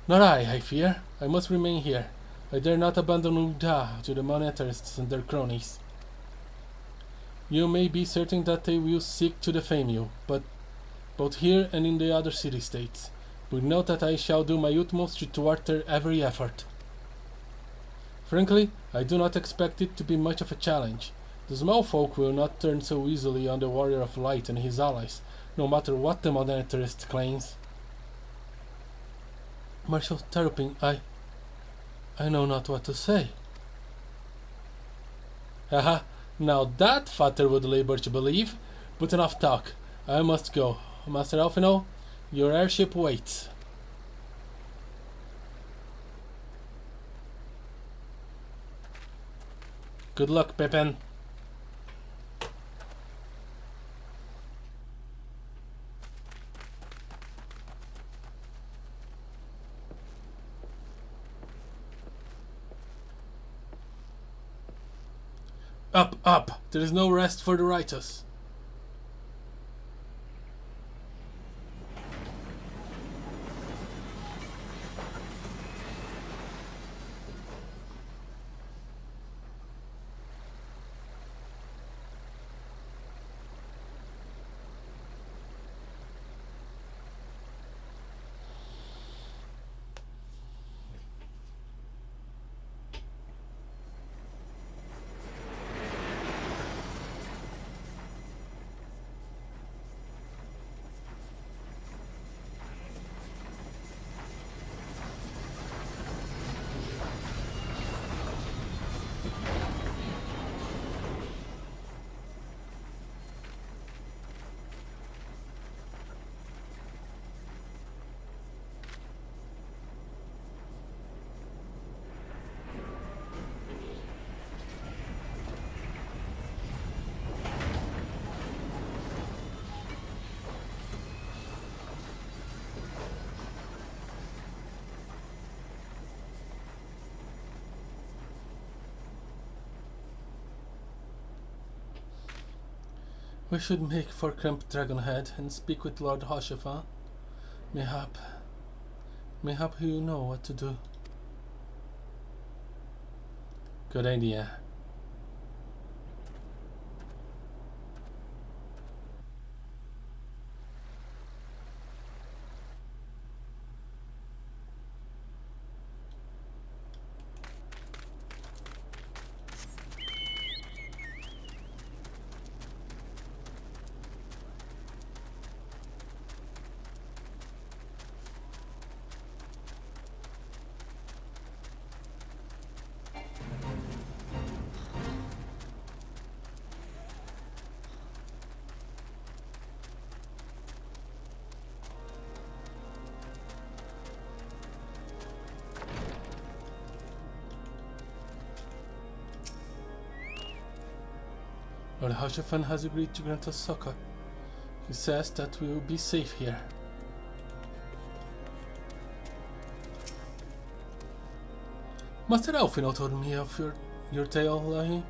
Not I fear. I must remain here. I dare not abandon Ul'dah to the Monetarists and their cronies. You may be certain that they will seek to defame you, but both here and in the other city-states. But note that I shall do my utmost to thwart their every effort. Frankly, I do not expect it to be much of a challenge. The small folk will not turn so easily on the Warrior of Light and his allies, no matter what the Monetarist claims. Marshal Tarupin, I know not what to say. Haha, now that Father would labor to believe, but enough talk. I must go. Master Alphino, your airship waits. Good luck, Pippin. Up, up! There is no rest for the righteous. We should make for Camp Dragonhead and speak with Lord Hoshaphan. Mayhap he will know what to do. Good idea. Lord Hoshaphan has agreed to grant us succor. He says that we will be safe here. Master Alphino told me of your tale, Lahee.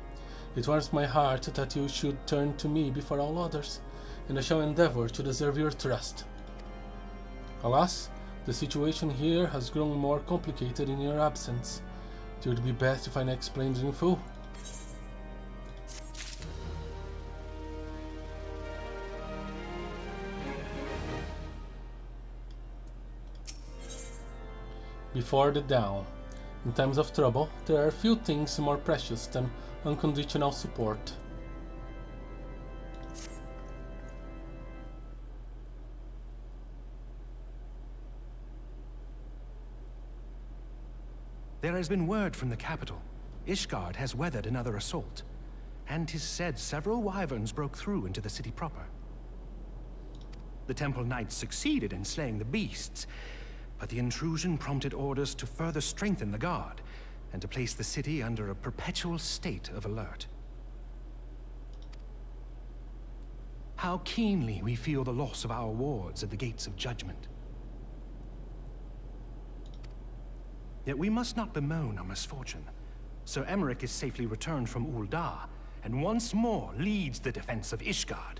It warms my heart that you should turn to me before all others, and I shall endeavor to deserve your trust. Alas, the situation here has grown more complicated in your absence. It would be best if I explained in full. Before the dawn. In times of trouble, there are few things more precious than unconditional support. There has been word from the capital. Ishgard has weathered another assault, and 'tis said several wyverns broke through into the city proper. The Temple Knights succeeded in slaying the beasts, but the intrusion prompted orders to further strengthen the guard, and to place the city under a perpetual state of alert. How keenly we feel the loss of our wards at the gates of judgment. Yet we must not bemoan our misfortune. Sir Emmerich is safely returned from Ul'dah, and once more leads the defense of Ishgard.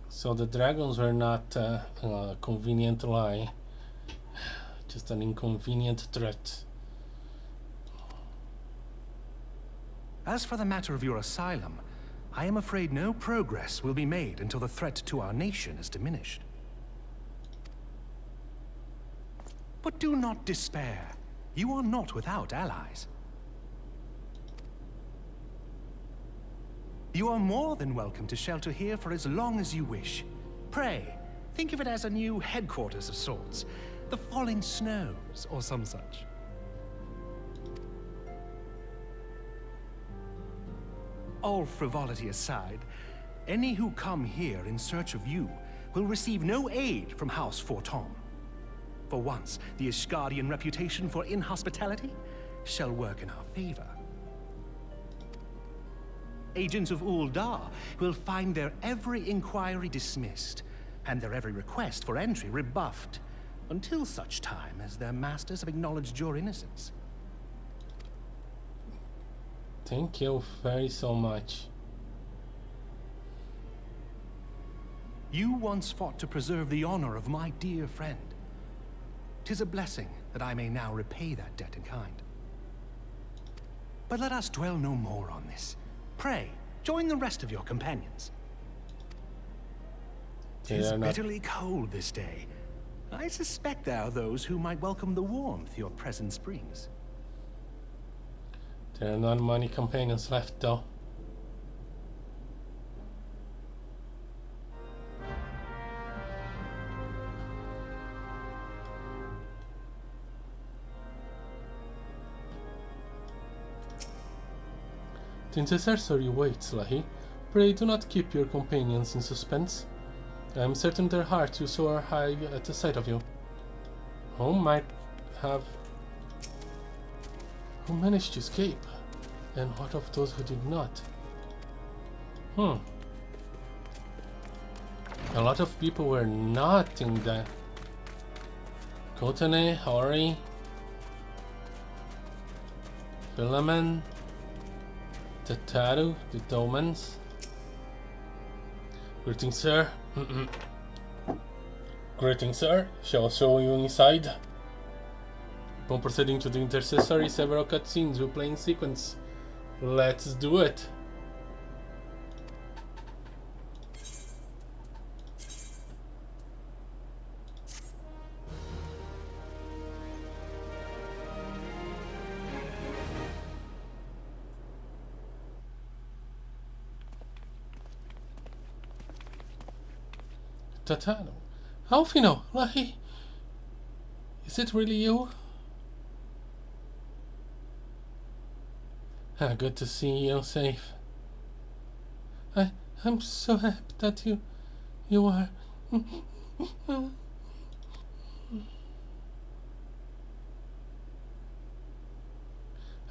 So the dragons were not a convenient lie, just an inconvenient threat. As for the matter of your asylum, I am afraid no progress will be made until the threat to our nation is diminished. But do not despair. You are not without allies. You are more than welcome to shelter here for as long as you wish. Pray, think of it as a new headquarters of sorts. The falling snows, or some such. All frivolity aside, any who come here in search of you will receive no aid from House Fortom. For once, the Ishgardian reputation for inhospitality shall work in our favor. Agents of Ul'dah will find their every inquiry dismissed, and their every request for entry rebuffed, until such time as their masters have acknowledged your innocence. Thank you very so much. You once fought to preserve the honor of my dear friend. 'Tis a blessing that I may now repay that debt in kind. But let us dwell no more on this. Pray, join the rest of your companions. 'Tis bitterly cold this day. I suspect there are those who might welcome the warmth your presence brings. There are not many companions left, though. The intercessory waits, Lahee. Pray do not keep your companions in suspense. I am certain their hearts will soar high at the sight of you. Who managed to escape? And what of those who did not? A lot of people were not in the Kotane, Hori, Philemon, Tataru, the Domans. Greetings, sir. Greetings, sir. Shall I show you inside? Upon proceeding to the intercessory, several cutscenes will play in sequence. Let's do it. Tatano. Alfino, Lahee. Is it really you? Good to see you safe. I'm so happy that you are.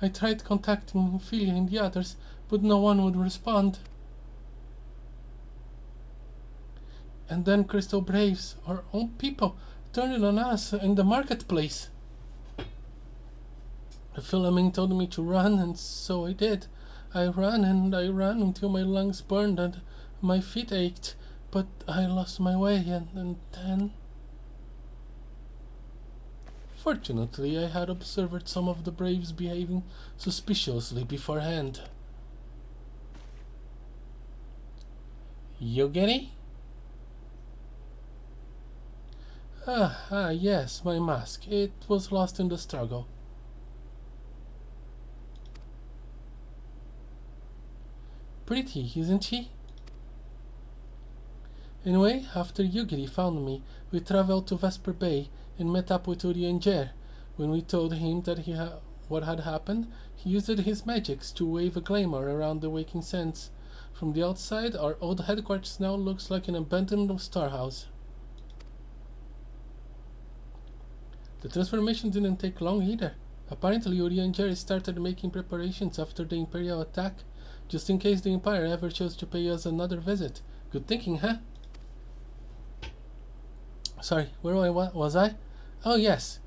I tried contacting Ophelia and the others, but no one would respond. And then Crystal Braves, our own people, turned on us in the marketplace. Philemon told me to run, and so I did. I ran until my lungs burned and my feet ached, but I lost my way, and then... Fortunately, I had observed some of the braves behaving suspiciously beforehand. You get it? Yes, my mask. It was lost in the struggle. Pretty, isn't she? Anyway, after Yugiri found me, we traveled to Vesper Bay and met up with Eorzea. When we told him that what had happened, he used his magics to wave a glamour around the Waking Sands. From the outside, our old headquarters now looks like an abandoned storehouse. The transformation didn't take long either. Apparently, Eorzea started making preparations after the Imperial attack, just in case the Empire ever chose to pay us another visit. Good thinking, huh? Sorry, where was I? Oh yes.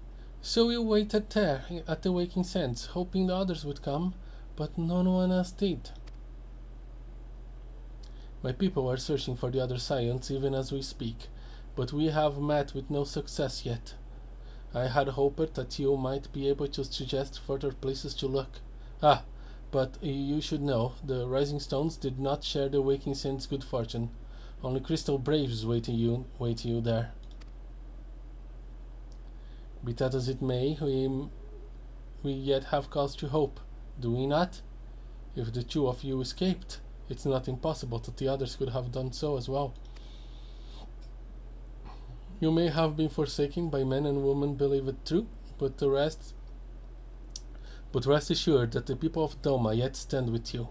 So we waited there at the Waking Sands, hoping the others would come, but no one else did. My people are searching for the other Scions even as we speak, but we have met with no success yet. I had hoped that you might be able to suggest further places to look. But you should know, the Rising Stones did not share the Waking Sands' good fortune. Only Crystal Braves wait you there. Be that as it may, we yet have cause to hope, do we not? If the two of you escaped, it's not impossible that the others could have done so as well. You may have been forsaken by men and women believe it true, but rest assured that the people of Doma yet stand with you.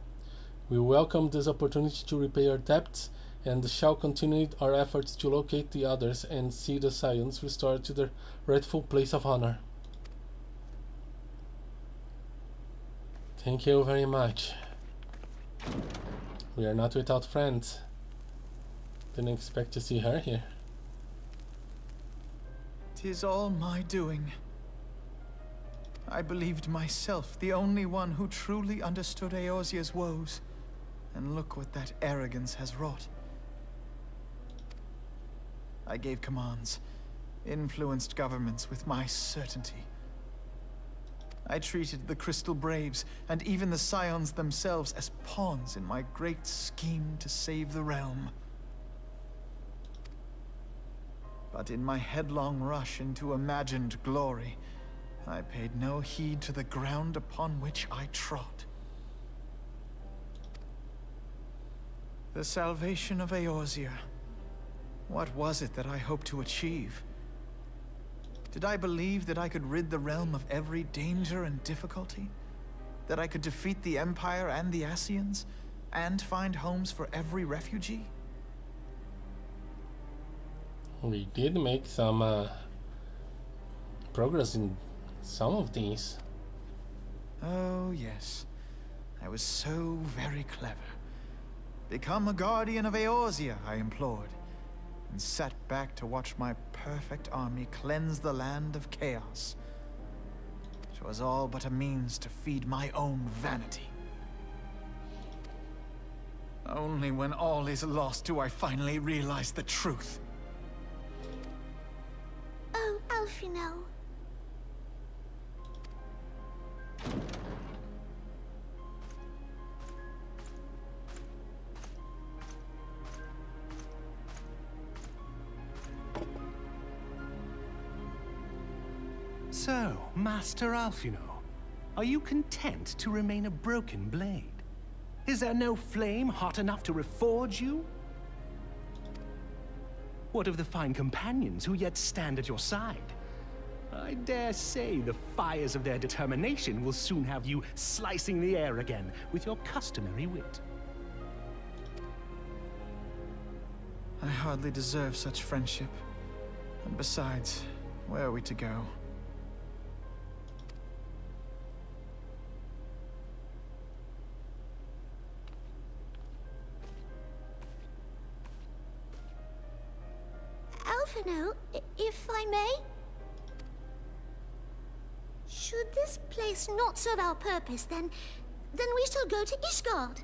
We welcome this opportunity to repay our debts, and shall continue our efforts to locate the others and see the Scions restored to their rightful place of honor. Thank you very much. We are not without friends. Didn't expect to see her here. 'Tis all my doing. I believed myself the only one who truly understood Eorzea's woes, and look what that arrogance has wrought. I gave commands, influenced governments with my certainty. I treated the Crystal Braves, and even the Scions themselves, as pawns in my great scheme to save the realm. But in my headlong rush into imagined glory, I paid no heed to the ground upon which I trod. The salvation of Eorzea. What was it that I hoped to achieve? Did I believe that I could rid the realm of every danger and difficulty? That I could defeat the Empire and the Ascians, and find homes for every refugee? We did make some progress in some of these. Oh yes, I was so very clever. Become a guardian of Eorzea, I implored, and sat back to watch my perfect army cleanse the land of chaos. It was all but a means to feed my own vanity. Only when all is lost do I finally realize the truth. Oh, Alphinaud. So, Master Alphinaud, are you content to remain a broken blade? Is there no flame hot enough to reforge you? What of the fine companions who yet stand at your side? I dare say the fires of their determination will soon have you slicing the air again with your customary wit. I hardly deserve such friendship. And besides, where are we to go? Alphinaud, if I may? Should this place not serve our purpose, then we shall go to Ishgard.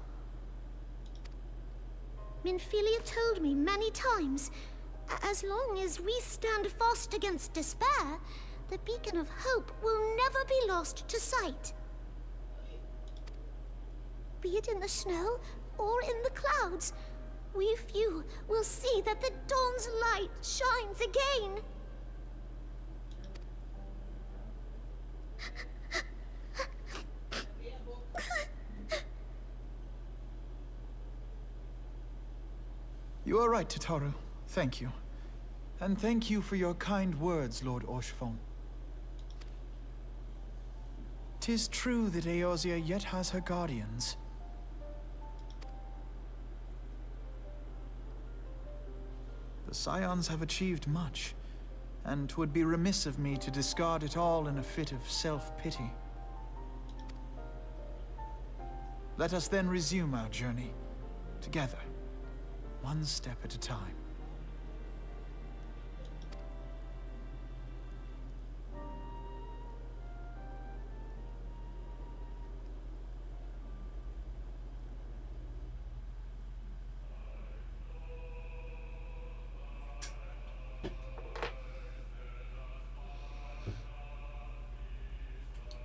Minfilia told me many times, as long as we stand fast against despair, the beacon of hope will never be lost to sight. Be it in the snow or in the clouds, we few will see that the dawn's light shines again. You are right, Tataru. Thank you. And thank you for your kind words, Lord Oshfong. 'Tis true that Eorzea yet has her guardians. The Scions have achieved much, and 'twould be remiss of me to discard it all in a fit of self-pity. Let us then resume our journey, together, one step at a time.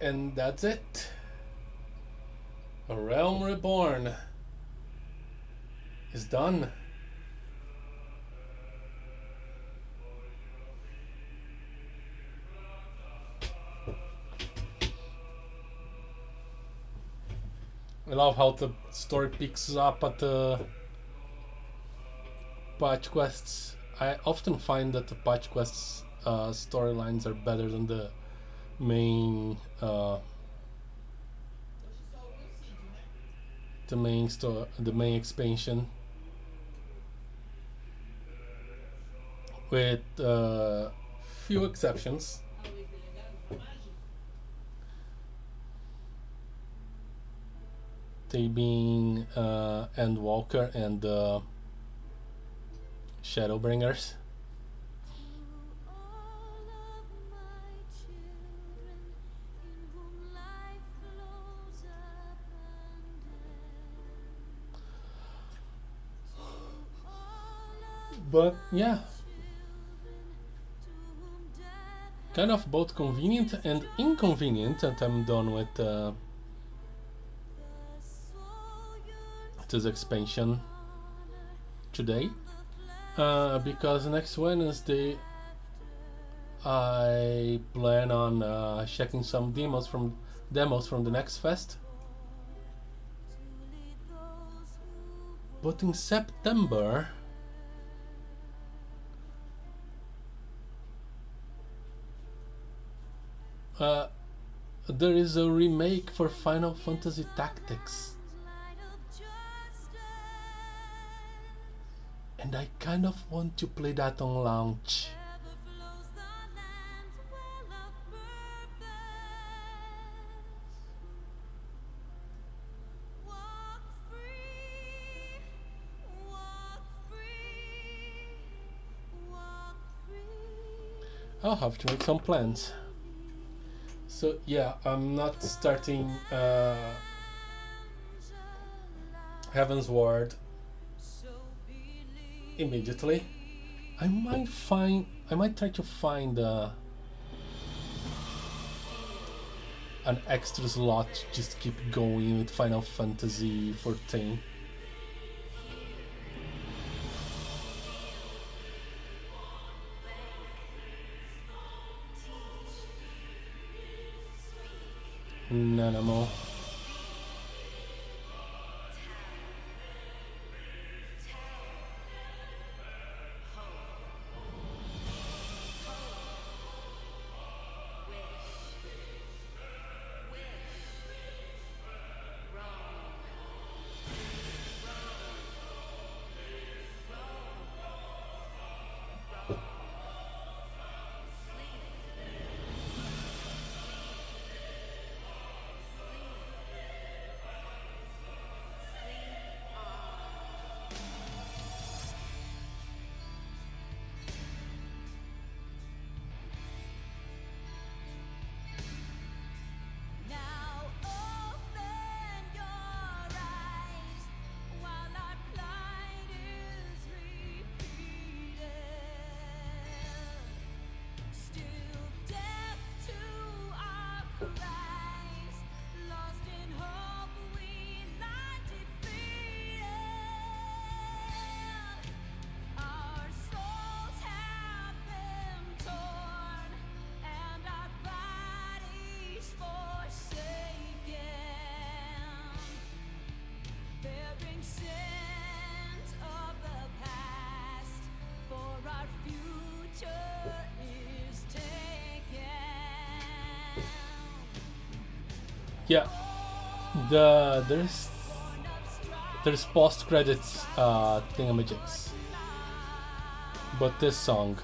And that's it. A Realm Reborn is done. I love how the story picks up at the patch quests. I often find that the patch quests storylines are better than the main the main expansion, with few exceptions. They being Endwalker and Shadowbringers. But yeah, kind of both convenient and inconvenient that I'm done with this expansion today, because next Wednesday I plan on checking some demos from the next fest. But in September there is a remake for Final Fantasy Tactics, and I kind of want to play that on launch. I'll have to make some plans. So yeah, I'm not starting Heavensward immediately. I might try to find an extra slot, just keep going with Final Fantasy XIV. Nanamo. Yeah, there's post credits thingamajigs, but this song.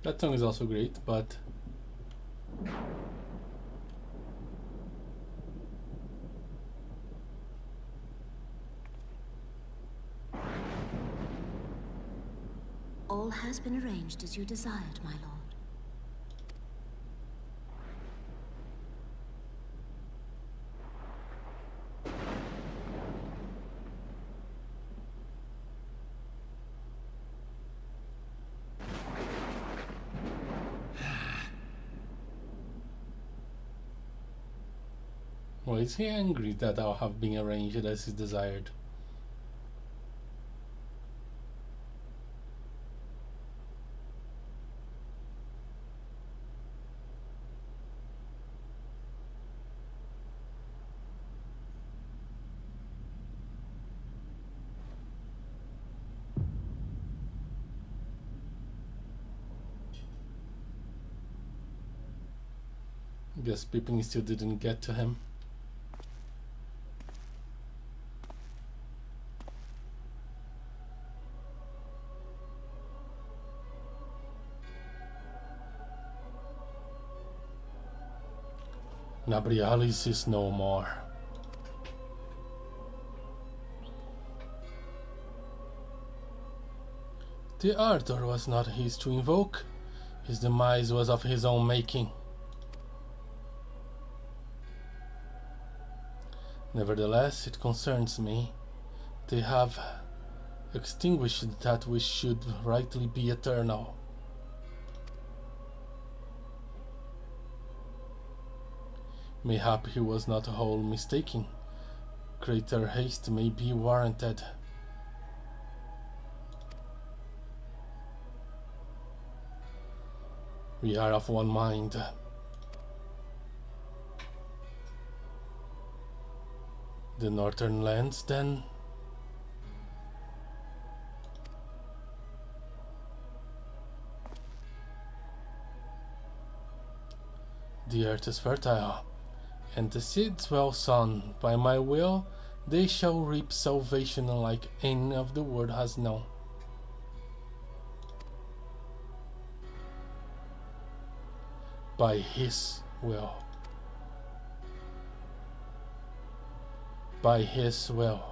That song is also great, but all has been arranged as you desired, my lord. well, is he angry that I have been arranged as he desired? Guess Pippin still didn't get to him. Nabrialis is no more. The ardor was not his to invoke. His demise was of his own making. Nevertheless, it concerns me. They have extinguished that which should rightly be eternal. Mayhap he was not whole mistaken. Greater haste may be warranted. We are of one mind. The northern lands, then. The earth is fertile, and the seeds well sown. By my will, they shall reap salvation like any of the world has known. By his will. By his will.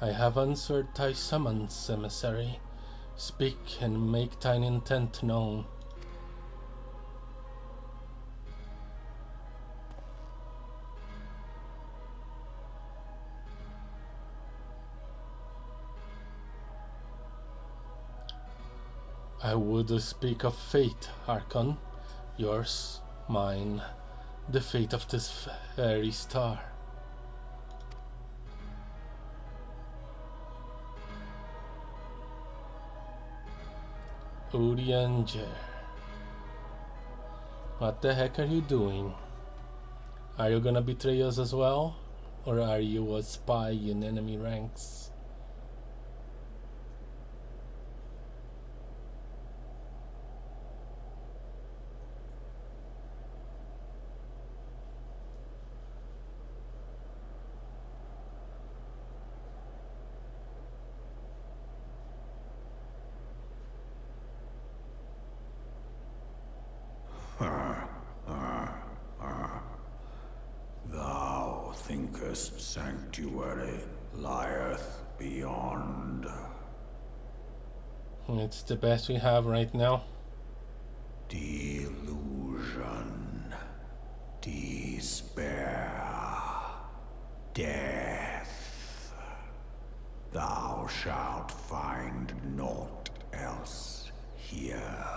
I have answered thy summons, emissary. Speak and make thine intent known. I would speak of fate, Archon. Yours, mine, the fate of this fairy star. Urianger. What the heck are you doing? Are you gonna betray us as well? Or are you a spy in enemy ranks? Thou thinkest sanctuary lieth beyond. It's the best we have right now. Delusion, despair, death. Thou shalt find naught else here.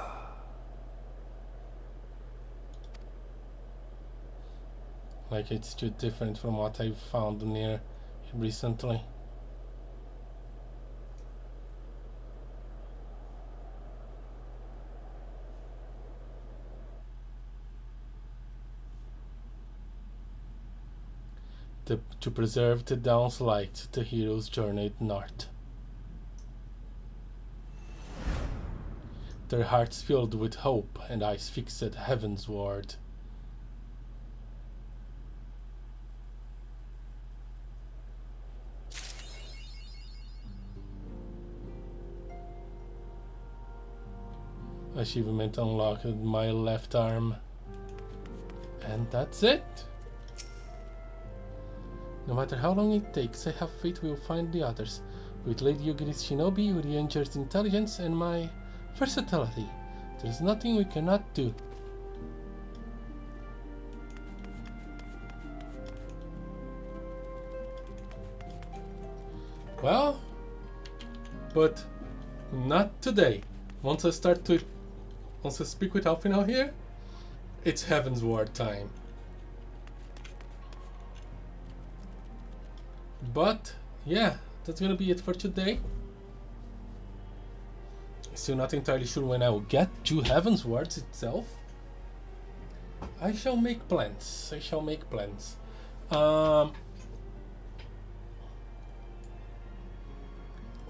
Like it's too different from what I've found near recently. To preserve the dawn's light, the heroes journeyed north. Their hearts filled with hope and eyes fixed at Heavensward. Achievement unlocked my left arm. And that's it. No matter how long it takes, I have faith we'll find the others. With Lady Yugiri's shinobi, Urianger's intelligence, and my versatility, there's nothing we cannot do. Well, but not today. Once I speak with Alfinal here, it's Heavensward time. But yeah, that's gonna be it for today. Still not entirely sure when I will get to Heavensward itself. I shall make plans.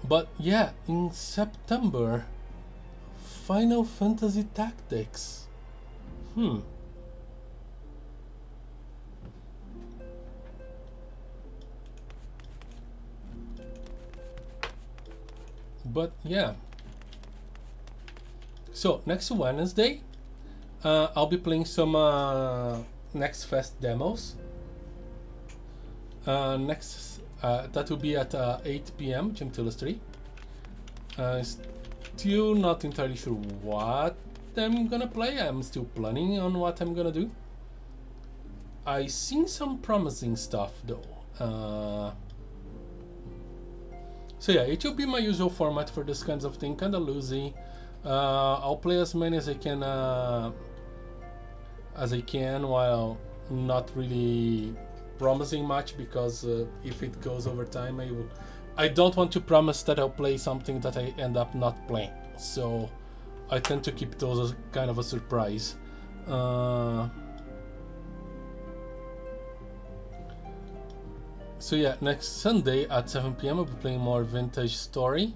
But yeah, in September, Final Fantasy Tactics. But yeah. So next Wednesday, I'll be playing some Next Fest demos. That will be at 8 p.m. Gentile 3. Still not entirely sure what I'm gonna play. I'm still planning on what I'm gonna do. I seen some promising stuff though. So yeah, it will be my usual format for this kinds of thing, kinda loosey. I'll play as many as I can while not really promising much, because if it goes over time, I don't want to promise that I'll play something that I end up not playing. So I tend to keep those as kind of a surprise. So yeah, next Sunday at 7 PM I'll be playing more Vintage Story.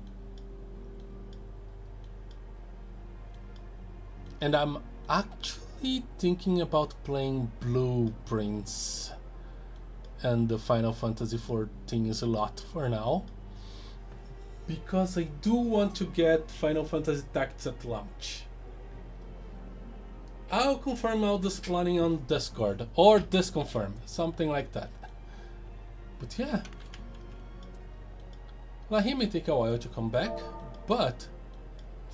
And I'm actually thinking about playing Blueprints and the Final Fantasy XIV a lot for now, because I do want to get Final Fantasy Tactics at launch. I'll confirm all this planning on Discord, or disconfirm, something like that. But yeah, Lahee may take a while to come back, but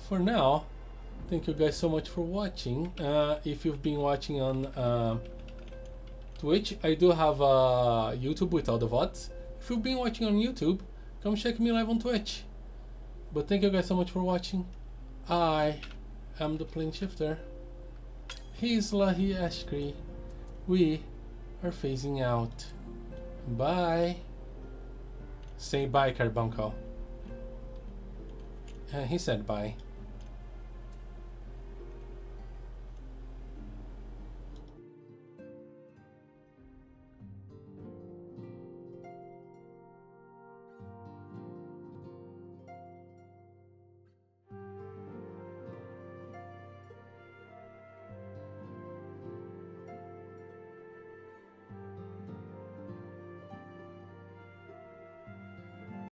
for now, thank you guys so much for watching. If you've been watching on Twitch, I do have YouTube with all the VODs. If you've been watching on YouTube, come check me live on Twitch. But thank you guys so much for watching. I am the Plane Shifter. He's Lahee Eshkree. We are phasing out. Bye. Say bye, Carbuncle. He said bye.